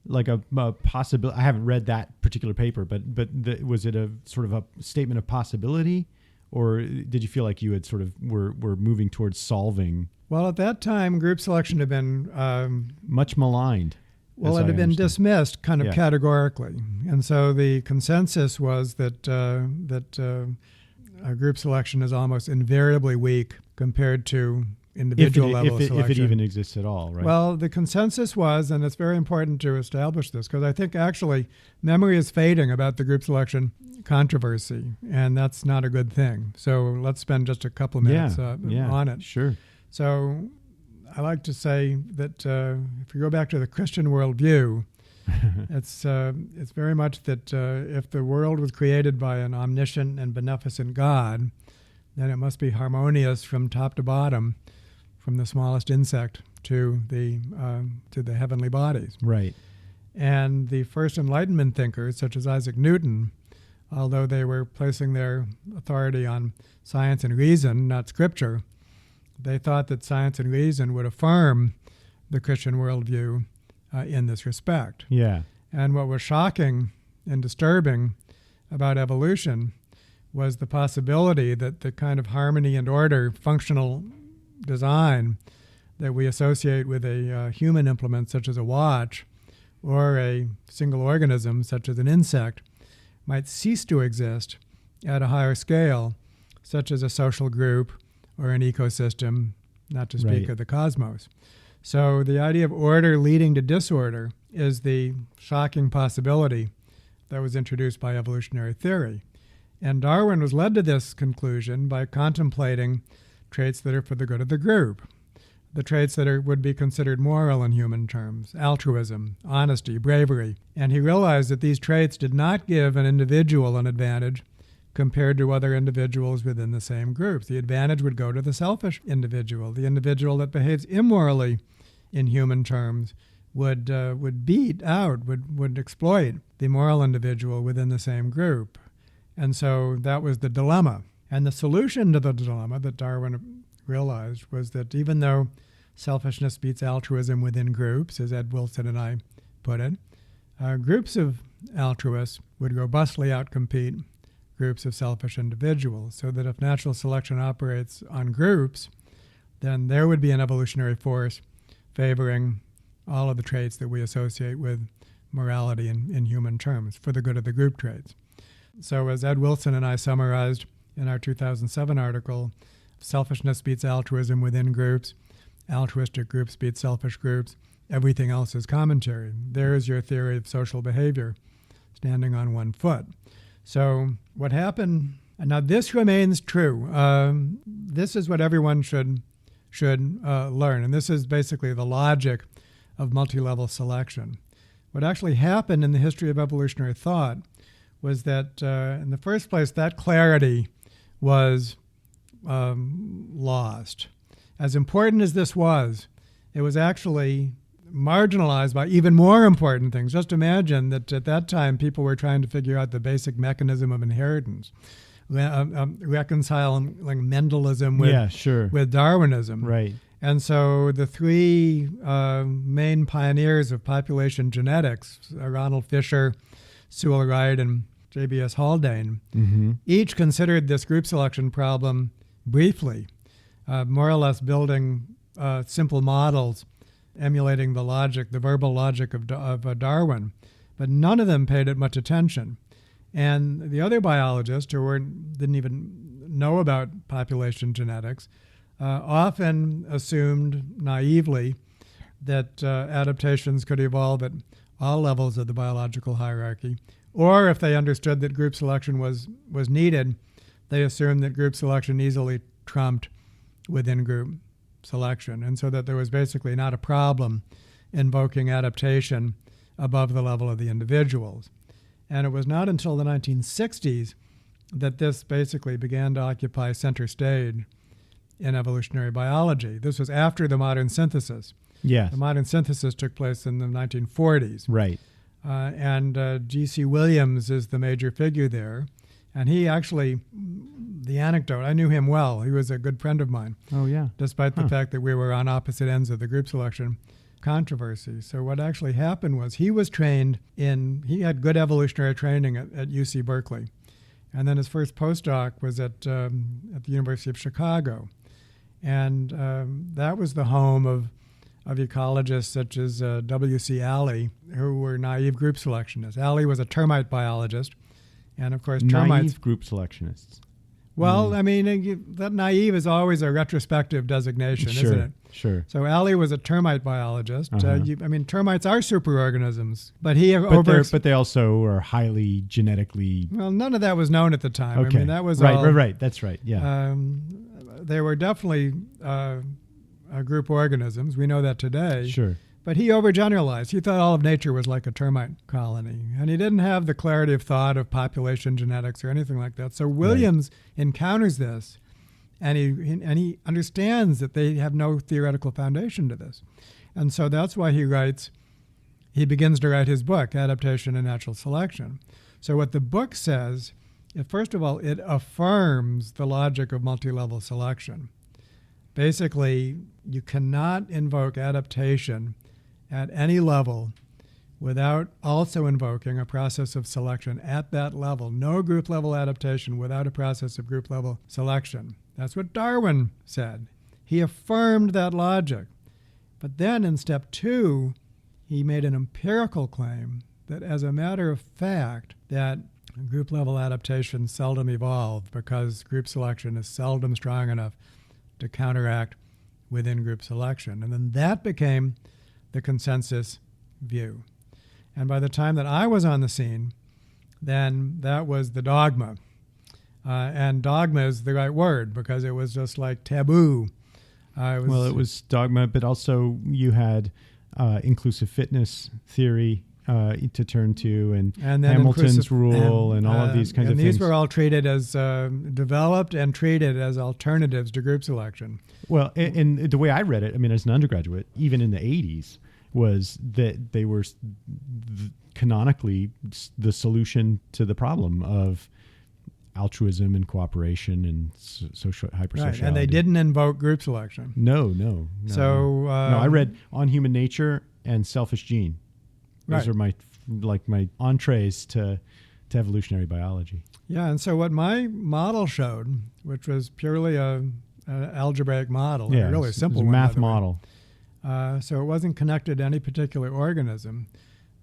like a possibility. I haven't read that particular paper, but was it a sort of a statement of possibility, or did you feel like you had sort of were moving towards solving? Well, at that time, group selection had been much maligned. Well, it had been dismissed kind of categorically, and so the consensus was that group selection is almost invariably weak compared to individual level selection. If it even exists at all, right? Well, the consensus was, and it's very important to establish this, because I think actually memory is fading about the group selection controversy, and that's not a good thing. So let's spend just a couple of minutes on it. Sure. So I like to say that if you go back to the Christian worldview, it's very much that if the world was created by an omniscient and beneficent God, then it must be harmonious from top to bottom, from the smallest insect to the heavenly bodies. Right. And the first Enlightenment thinkers, such as Isaac Newton, although they were placing their authority on science and reason, not scripture, they thought that science and reason would affirm the Christian worldview in this respect. Yeah. And what was shocking and disturbing about evolution was the possibility that the kind of harmony and order, functional design that we associate with a human implement such as a watch or a single organism such as an insect might cease to exist at a higher scale, such as a social group or an ecosystem, not to speak of the cosmos. So the idea of order leading to disorder is the shocking possibility that was introduced by evolutionary theory. And Darwin was led to this conclusion by contemplating traits that are for the good of the group, the traits that would be considered moral in human terms, altruism, honesty, bravery. And he realized that these traits did not give an individual an advantage compared to other individuals within the same group. The advantage would go to the selfish individual. The individual that behaves immorally in human terms would beat out, would exploit the moral individual within the same group. And so that was the dilemma. And the solution to the dilemma that Darwin realized was that even though selfishness beats altruism within groups, as Ed Wilson and I put it, groups of altruists would robustly outcompete groups of selfish individuals, so that if natural selection operates on groups, then there would be an evolutionary force favoring all of the traits that we associate with morality in human terms for the good of the group traits. So as Ed Wilson and I summarized in our 2007 article, selfishness beats altruism within groups, altruistic groups beat selfish groups, everything else is commentary. There is your theory of social behavior standing on one foot. So what happened, and now this remains true. This is what everyone should learn, and this is basically the logic of multi-level selection. What actually happened in the history of evolutionary thought was that, in the first place, that clarity was lost. As important as this was, it was actually marginalized by even more important things. Just imagine that at that time, people were trying to figure out the basic mechanism of inheritance, reconciling Mendelism with Darwinism. Right. And so the three main pioneers of population genetics, Ronald Fisher, Sewell Wright, and J.B.S. Haldane, each considered this group selection problem briefly, more or less building simple models emulating the logic, the verbal logic of Darwin. But none of them paid it much attention. And the other biologists who didn't even know about population genetics often assumed naively that adaptations could evolve at all levels of the biological hierarchy. Or if they understood that group selection was needed, they assumed that group selection easily trumped within group selection, and so that there was basically not a problem invoking adaptation above the level of the individuals. And it was not until the 1960s that this basically began to occupy center stage in evolutionary biology. This was after the modern synthesis. Yes. The modern synthesis took place in the 1940s. Right. And G.C. Williams is the major figure there. And he actually the anecdote. I knew him well. He was a good friend of mine, Oh, yeah. despite the fact that we were on opposite ends of the group selection controversy. So what actually happened was he had good evolutionary training at UC Berkeley. And then his first postdoc was at the University of Chicago. And that was the home of ecologists such as W.C. Alley, who were naive group selectionists. Alley was a termite biologist. And of course, termites. Naive group selectionists. Well, I mean, that naive is always a retrospective designation, isn't it? Sure. So Alley was a termite biologist. Termites are superorganisms, but but they also are highly genetically. Well, none of that was known at the time. Okay. I mean, that was right. That's right. Yeah. They were definitely group organisms. We know that today. Sure. But he overgeneralized. He thought all of nature was like a termite colony. And he didn't have the clarity of thought of population genetics or anything like that. So Williams encounters this, and he understands that they have no theoretical foundation to this. And so that's why he begins to write his book, Adaptation and Natural Selection. So what the book says, first of all, it affirms the logic of multi-level selection. Basically, you cannot invoke adaptation at any level without also invoking a process of selection at that level. No group level adaptation without a process of group level selection. That's what Darwin said. He affirmed that logic. But then in step 2, he made an empirical claim that as a matter of fact, that group level adaptation seldom evolved because group selection is seldom strong enough to counteract within group selection. And then that became the consensus view. And by the time that I was on the scene, then that was the dogma. And dogma is the right word because it was just like taboo. It was dogma, but also you had inclusive fitness theory to turn to, and Hamilton's rule, and all of these kinds of things. And these were all treated as developed and treated as alternatives to group selection. Well, and the way I read it, I mean, as an undergraduate, even in the 80s, was that they were canonically the solution to the problem of altruism and cooperation and social hypersociality. Right, and they didn't invoke group selection. No. So I read On Human Nature and Selfish Gene. Those are my entrees to evolutionary biology. Yeah, and so what my model showed, which was purely an algebraic model, a really simple one, math model. So it wasn't connected to any particular organism.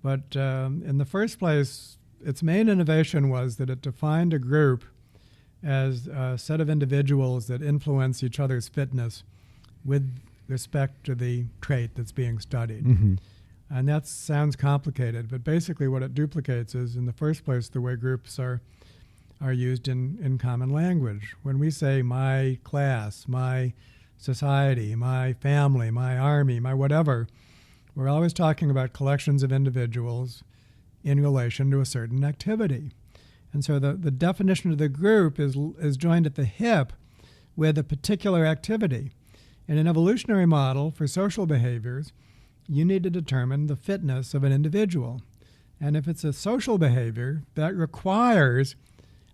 But in the first place, its main innovation was that it defined a group as a set of individuals that influence each other's fitness with respect to the trait that's being studied. Mm-hmm. And that sounds complicated, but basically what it duplicates is, in the first place, the way groups are used in common language. When we say my class, my society, my family, my army, my whatever, we're always talking about collections of individuals in relation to a certain activity. And so the definition of the group is joined at the hip with a particular activity. In an evolutionary model for social behaviors, you need to determine the fitness of an individual. And if it's a social behavior, that requires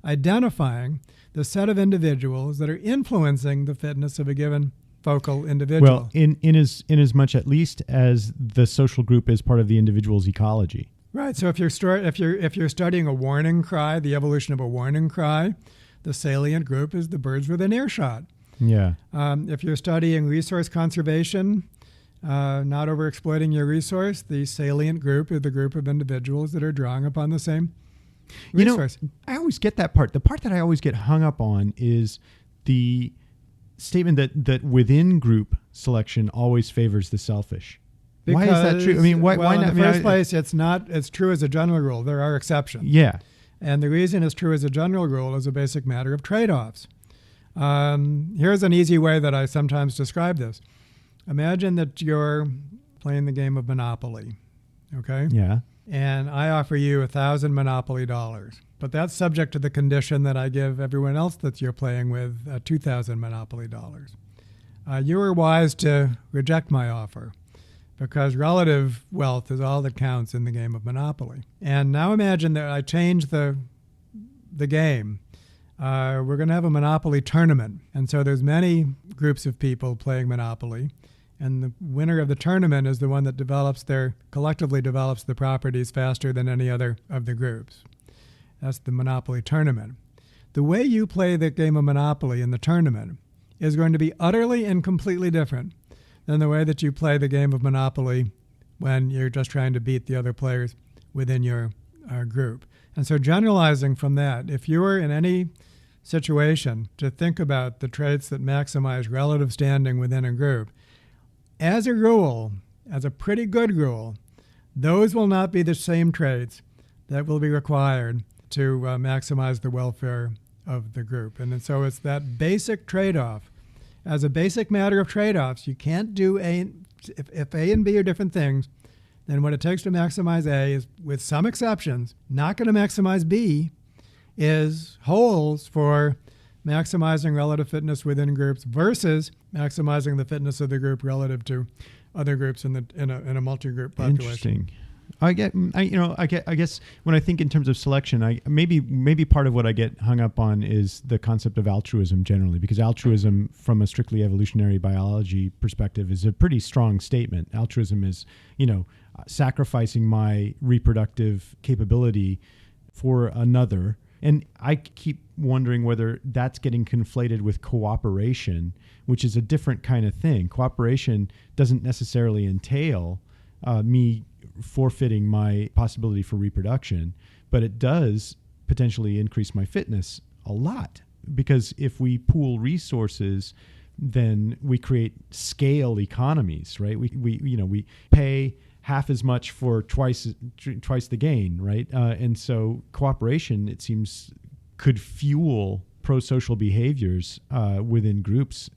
identifying the set of individuals that are influencing the fitness of a given focal individual. Well, in as much at least as the social group is part of the individual's ecology. Right. So if you're studying a warning cry, the evolution of a warning cry, the salient group is the birds within earshot. Yeah. If you're studying resource conservation, not overexploiting your resource, the salient group is the group of individuals that are drawing upon the same resource. I always get that part. The part that I always get hung up on is the statement that within group selection always favors the selfish. Why is that true? I mean, why not? In the first place, it's true as a general rule. There are exceptions. Yeah. And the reason it's true as a general rule is a basic matter of trade-offs. Here's an easy way that I sometimes describe this. Imagine that you're playing the game of Monopoly, okay? Yeah. And I offer you 1,000 Monopoly dollars. But that's subject to the condition that I give everyone else that you're playing with 2,000 Monopoly dollars. You were wise to reject my offer because relative wealth is all that counts in the game of Monopoly. And now imagine that I change the game. we're going to have a Monopoly tournament. And so there's many groups of people playing Monopoly. And the winner of the tournament is the one that collectively develops the properties faster than any other of the groups. That's the Monopoly tournament. The way you play the game of Monopoly in the tournament is going to be utterly and completely different than the way that you play the game of Monopoly when you're just trying to beat the other players within your group. And so generalizing from that, if you were in any situation to think about the traits that maximize relative standing within a group, as a rule, as a pretty good rule, those will not be the same traits that will be required to maximize the welfare of the group. And so it's that basic trade-off. As a basic matter of trade-offs, you can't do if A and B are different things, then what it takes to maximize A is, with some exceptions, not going to maximize B, is wholes for maximizing relative fitness within groups versus maximizing the fitness of the group relative to other groups in a multi-group population. Interesting. I guess when I think in terms of selection, maybe part of what I get hung up on is the concept of altruism generally, because altruism from a strictly evolutionary biology perspective is a pretty strong statement. Altruism is, sacrificing my reproductive capability for another. And I keep wondering whether that's getting conflated with cooperation, which is a different kind of thing. Cooperation doesn't necessarily entail me forfeiting my possibility for reproduction, but it does potentially increase my fitness a lot, because if we pool resources, then we create scale economies, right? We pay half as much for twice the gain, right? And so cooperation, it seems, could fuel pro-social behaviors within groups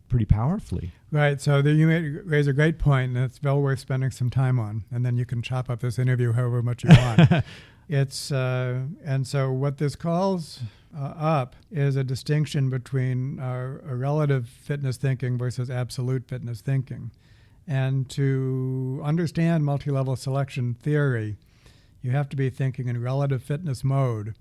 pretty powerfully. Right. So you raise a great point, and it's well worth spending some time on. And then you can chop up this interview however much you want. And so what this calls up is a distinction between a relative fitness thinking versus absolute fitness thinking. And to understand multi-level selection theory, you have to be thinking in relative fitness mode.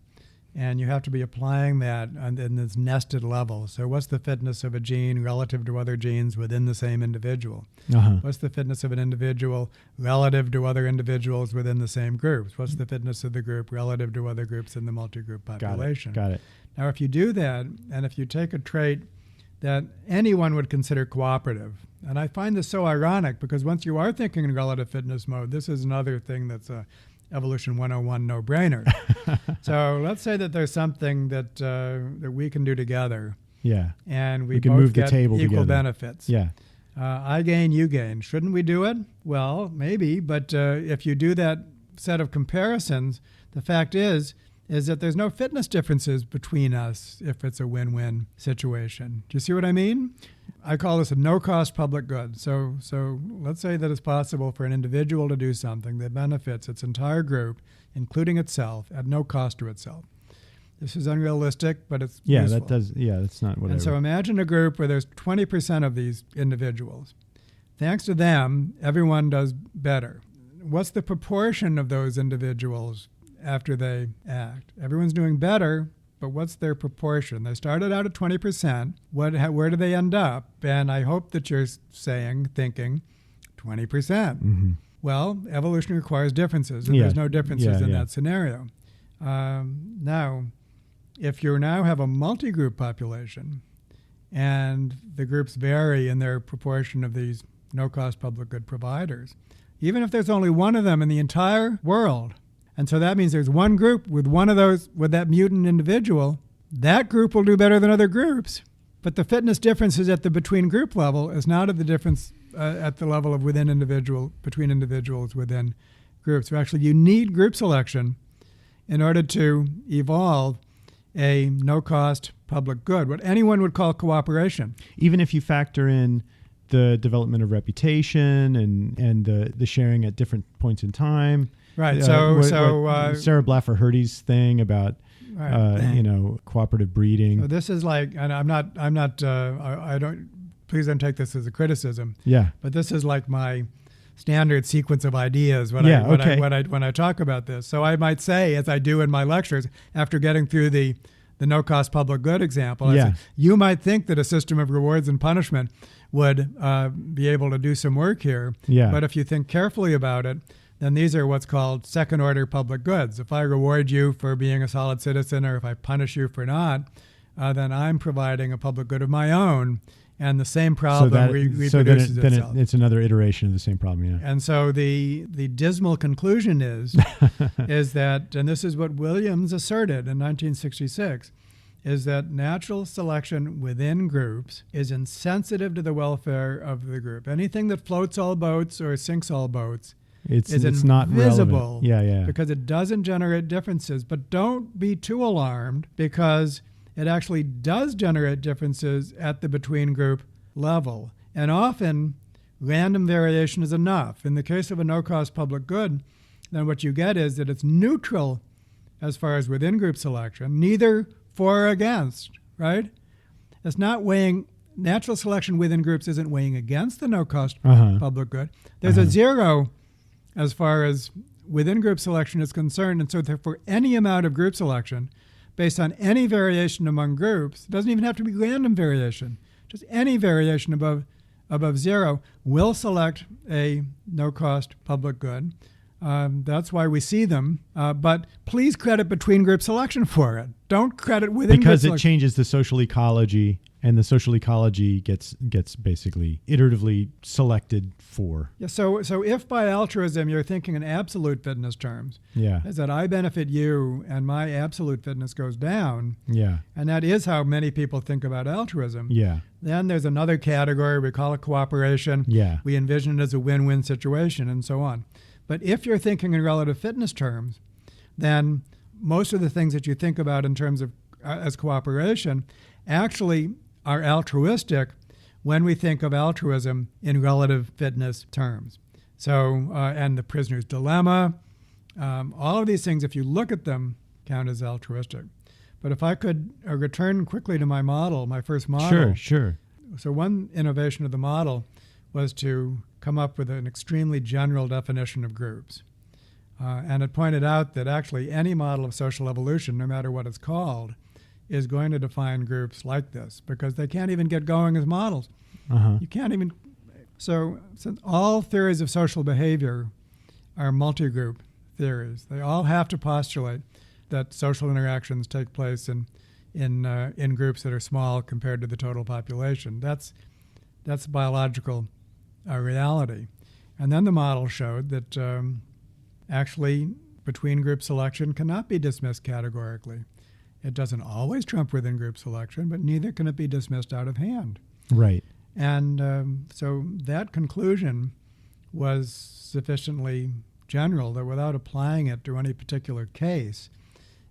And you have to be applying that in this nested level. So what's the fitness of a gene relative to other genes within the same individual? Uh-huh. What's the fitness of an individual relative to other individuals within the same groups? What's the fitness of the group relative to other groups in the multi-group population? Got it. Now, if you do that, and if you take a trait that anyone would consider cooperative, and I find this so ironic because once you are thinking in relative fitness mode, this is another thing that's a Evolution 101 no-brainer. So let's say that there's something that we can do together. Yeah. And we can both move the get table equal together. benefits. Yeah. I gain, you gain. Shouldn't we do it? Well, maybe. But if you do that set of comparisons, the fact is that there's no fitness differences between us if it's a win-win situation. Do you see what I mean? I call this a no-cost public good. So let's say that it's possible for an individual to do something that benefits its entire group, including itself, at no cost to itself. This is unrealistic, but it's useful. That's not what And so imagine a group where there's 20% of these individuals. Thanks to them, everyone does better. What's the proportion of those individuals after they act? Everyone's doing better, but what's their proportion? They started out at 20%. Where do they end up? And I hope that you're thinking 20%. Mm-hmm. Well, evolution requires differences, and there's no differences in that scenario. Now, if you now have a multi-group population, and the groups vary in their proportion of these no-cost public good providers, even if there's only one of them in the entire world, and so that means there's one group with one of those, with that mutant individual, that group will do better than other groups. But the fitness differences at the between group level is not at the difference at the level of between individuals within groups. So actually you need group selection in order to evolve a no-cost public good, what anyone would call cooperation. Even if you factor in the development of reputation and the sharing at different points in time. Right. Sarah Blaffer-Hurdy's thing about cooperative breeding. So this is like, and I don't. Please don't take this as a criticism. Yeah. But this is like my standard sequence of ideas when I talk about this. So I might say, as I do in my lectures, after getting through the the no-cost public good example. I Yeah. said, you might think that a system of rewards and punishment would be able to do some work here. Yeah. But if you think carefully about it, then these are what's called second-order public goods. If I reward you for being a solid citizen, or if I punish you for not, then I'm providing a public good of my own, and the same problem reproduces itself. It's another iteration of the same problem. Yeah. And so the dismal conclusion is that, and this is what Williams asserted in 1966, is that natural selection within groups is insensitive to the welfare of the group. Anything that floats all boats or sinks all boats It's is not invisible. relevant. Yeah. Because it doesn't generate differences. But don't be too alarmed, because it actually does generate differences at the between group level. And often random variation is enough. In the case of a no-cost public good, then what you get is that it's neutral as far as within group selection, neither for or against, right? It's not weighing, natural selection within groups isn't weighing against the no-cost public good. There's a zero as far as within group selection is concerned. And so therefore, any amount of group selection based on any variation among groups, it doesn't even have to be random variation, just any variation above zero will select a no-cost public good. That's why we see them. But please credit between group selection for it. Don't credit within group because selection. it changes the social ecology, and the social ecology gets basically iteratively selected for. Yeah, so if by altruism you're thinking in absolute fitness terms, Yeah. is that I benefit you and my absolute fitness goes down, Yeah. and that is how many people think about altruism. Yeah. Then there's another category, we call it cooperation. Yeah. We envision it as a win-win situation and so on. But if you're thinking in relative fitness terms, then most of the things that you think about in terms of as cooperation actually are altruistic when we think of altruism in relative fitness terms. So, and the prisoner's dilemma, all of these things, if you look at them, count as altruistic. But if I could return quickly to my model, my first model. Sure. So one innovation of the model was to come up with an extremely general definition of groups. And it pointed out that actually any model of social evolution, no matter what it's called, is going to define groups like this, because they can't even get going as models. You can't even. So since all theories of social behavior are multi-group theories, they all have to postulate that social interactions take place in groups that are small compared to the total population. That's biological reality. And then the model showed that actually between group selection cannot be dismissed categorically. It doesn't always trump within group selection, but neither can it be dismissed out of hand. Right. And so that conclusion was sufficiently general that without applying it to any particular case,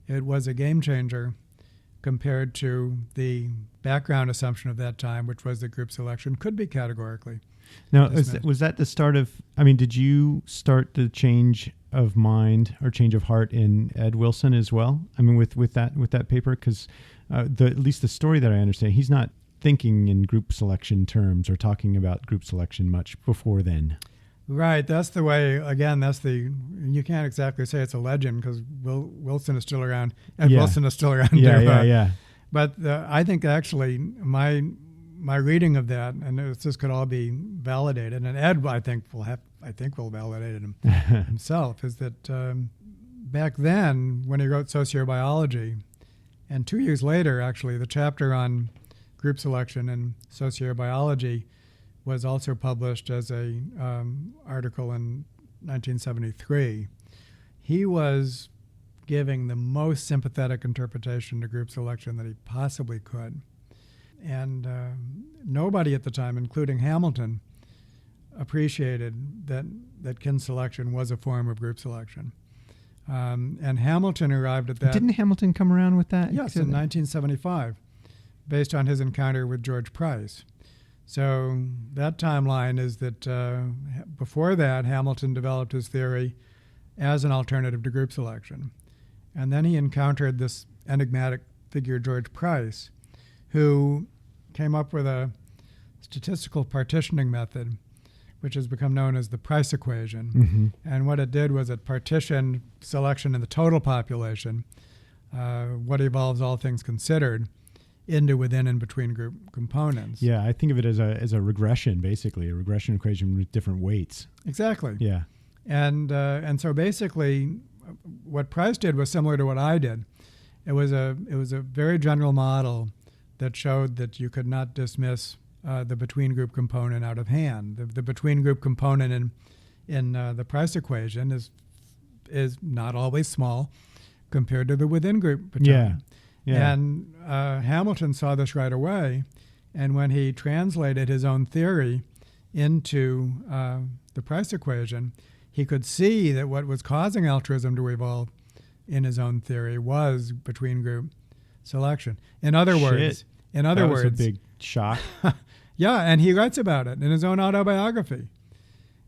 it was a game changer compared to the background assumption of that time, which was that group selection could be categorically Now, dismissed. was that the start of, did you start the change of mind or change of heart in Ed Wilson as well? With that paper? Because at least the story that I understand, he's not thinking in group selection terms or talking about group selection much before then. Right. That's the way, again, you can't exactly say it's a legend because Wilson is still around. Ed Wilson is still around. Yeah. But I think actually my reading of that, and this could all be validated, and Ed, I think will validate it himself, is that back then when he wrote Sociobiology, and 2 years later, actually, the chapter on group selection in Sociobiology was also published as a article in 1973. He was giving the most sympathetic interpretation to group selection that he possibly could. And nobody at the time, including Hamilton, appreciated that kin selection was a form of group selection. And Hamilton arrived at that. Didn't Hamilton come around with that? Yes, in 1975, based on his encounter with George Price. So that timeline is that before that, Hamilton developed his theory as an alternative to group selection. And then he encountered this enigmatic figure, George Price, who came up with a statistical partitioning method, which has become known as the Price equation. Mm-hmm. And what it did was it partitioned selection in the total population what evolves, all things considered, into within and between group components. Yeah, I think of it as a regression, basically, a regression equation with different weights. Exactly. Yeah. And so basically, what Price did was similar to what I did. It was a very general model that showed that you could not dismiss the between group component out of hand. The between group component in the Price equation is not always small compared to the within group between. Yeah. And Hamilton saw this right away, and when he translated his own theory into the Price equation, he could see that what was causing altruism to evolve in his own theory was between group selection. In other words, that was a big shock. Yeah, and he writes about it in his own autobiography.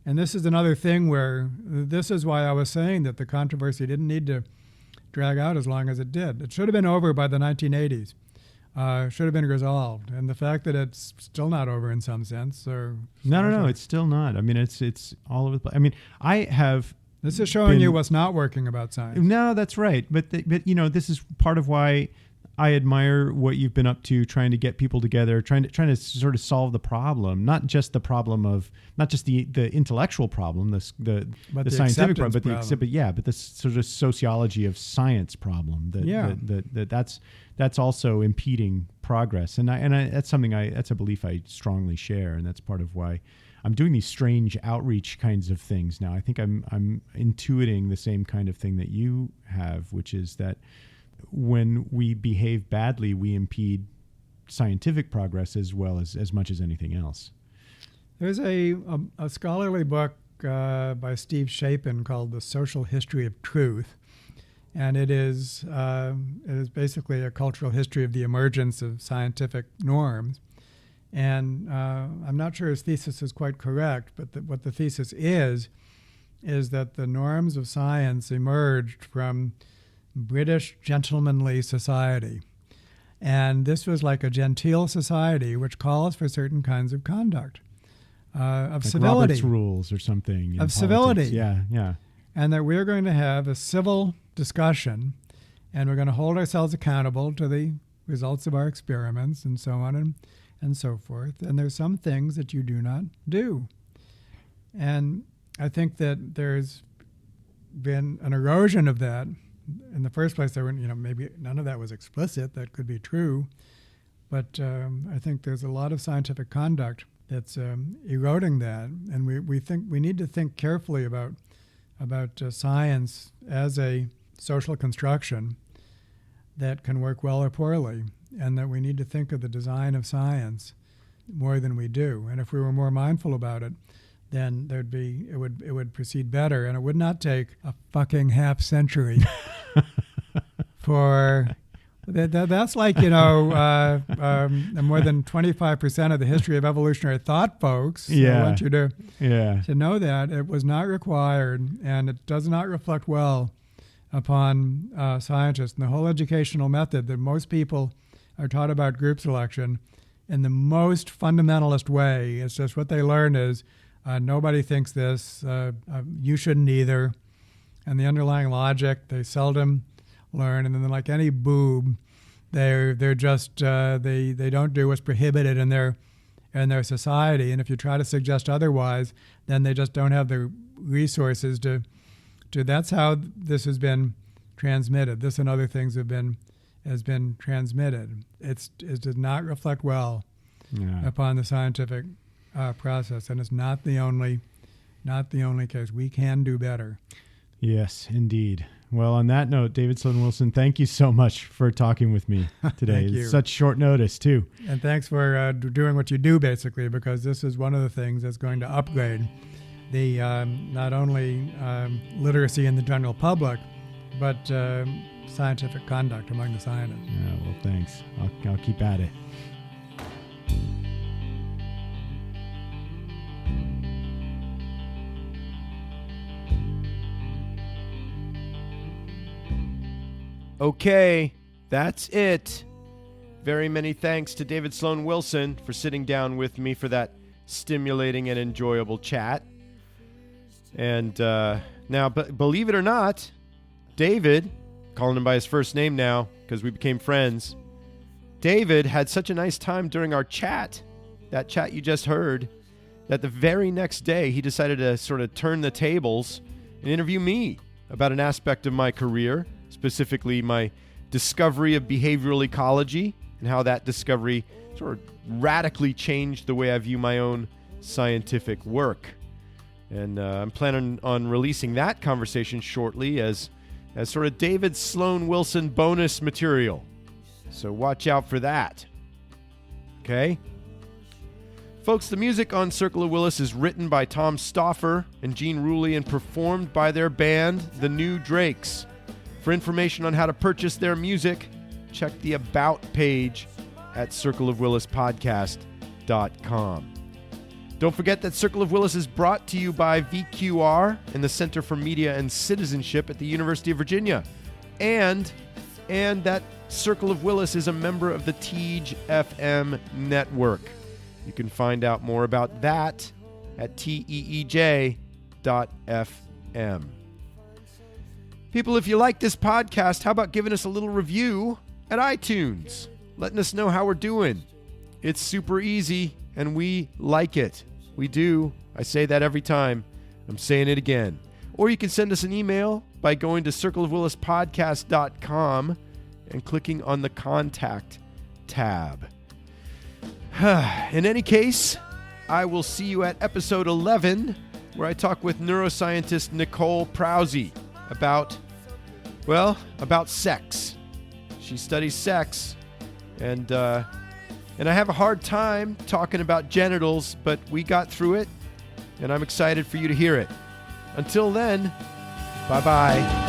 And this is another thing where this is why I was saying that the controversy didn't need to drag out as long as it did. It should have been over by the 1980s. Should have been resolved. And the fact that it's still not over in some sense. No, it's still not. I mean, it's all over the place. I mean, I have... This is showing you what's not working about science. No, that's right. But this is part of why I admire what you've been up to, trying to get people together, trying to sort of solve the problem, not just the problem of, not just the intellectual problem, the scientific problem, but the sort of sociology of science problem. That's also impeding progress, and that's a belief I strongly share, and that's part of why I'm doing these strange outreach kinds of things now. I think I'm intuiting the same kind of thing that you have, which is that when we behave badly, we impede scientific progress as well as much as anything else. There's a scholarly book by Steve Shapin called The Social History of Truth, and it is basically a cultural history of the emergence of scientific norms. And I'm not sure his thesis is quite correct, but what the thesis is that the norms of science emerged from British gentlemanly society. And this was like a genteel society which calls for certain kinds of conduct, of like civility. Robert's rules or something. Of civility. Yeah. And that we're going to have a civil discussion, and we're going to hold ourselves accountable to the results of our experiments and so on and so forth. And there's some things that you do not do. And I think that there's been an erosion of that. In the first place, there were, maybe none of that was explicit. That could be true. But I think there's a lot of scientific conduct that's eroding that. And we need to think carefully about science as a social construction that can work well or poorly, and that we need to think of the design of science more than we do. And if we were more mindful about it, then it would proceed better, and it would not take a fucking half century for that's like more than 25% of the history of evolutionary thought, folks. So I want you to know that it was not required, and it does not reflect well upon scientists. And the whole educational method that most people are taught about group selection in the most fundamentalist way. It's just what they learn is nobody thinks this, you shouldn't either. And the underlying logic they seldom learn. And then like any boob, they're just they don't do what's prohibited in their society. And if you try to suggest otherwise, then they just don't have the resources to that's how this has been transmitted. This and other things has been transmitted. It does not reflect well upon the scientific process, and it's not the only case. We can do better. Yes, indeed. Well, on that note, David Sloan Wilson, thank you so much for talking with me today. Thank you. It's such short notice, too. And thanks for doing what you do, basically, because this is one of the things that's going to upgrade the not only literacy in the general public, but scientific conduct among the scientists. Yeah, well, thanks. I'll keep at it. Okay, that's it. Very many thanks to David Sloan Wilson for sitting down with me for that stimulating and enjoyable chat. And now, believe it or not, David calling him by his first name now because we became friends. David had such a nice time during our chat, that chat you just heard, that the very next day he decided to sort of turn the tables and interview me about an aspect of my career, specifically my discovery of behavioral ecology and how that discovery sort of radically changed the way I view my own scientific work. And I'm planning on releasing that conversation shortly as sort of David Sloan Wilson bonus material. So watch out for that. Okay? Folks, the music on Circle of Willis is written by Tom Stauffer and Gene Rulli and performed by their band, The New Drakes. For information on how to purchase their music, check the About page at circleofwillispodcast.com. Don't forget that Circle of Willis is brought to you by VQR and the Center for Media and Citizenship at the University of Virginia. And that Circle of Willis is a member of the Teej FM network. You can find out more about that at teej.fm. People, if you like this podcast, how about giving us a little review at iTunes? Letting us know how we're doing. It's super easy, and we like it. We do. I say that every time. I'm saying it again. Or you can send us an email by going to circleofwillispodcast.com and clicking on the Contact tab. In any case, I will see you at episode 11, where I talk with neuroscientist Nicole Prause about sex. She studies sex, and I have a hard time talking about genitals, but we got through it, and I'm excited for you to hear it. Until then, bye-bye.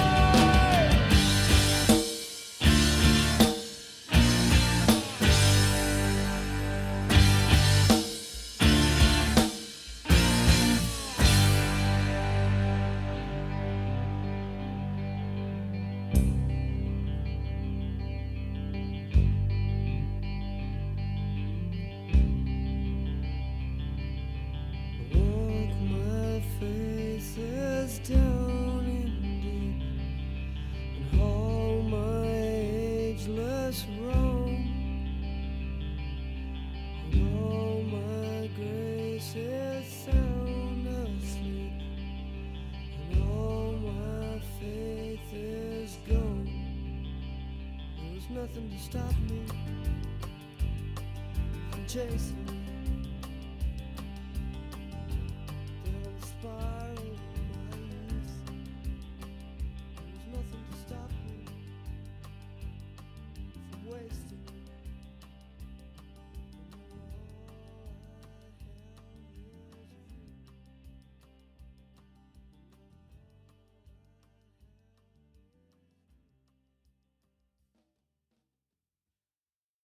Down in deep and haul my ageless wrong, and all my grace is sound asleep, and all my faith is gone. There was nothing to stop me from chasing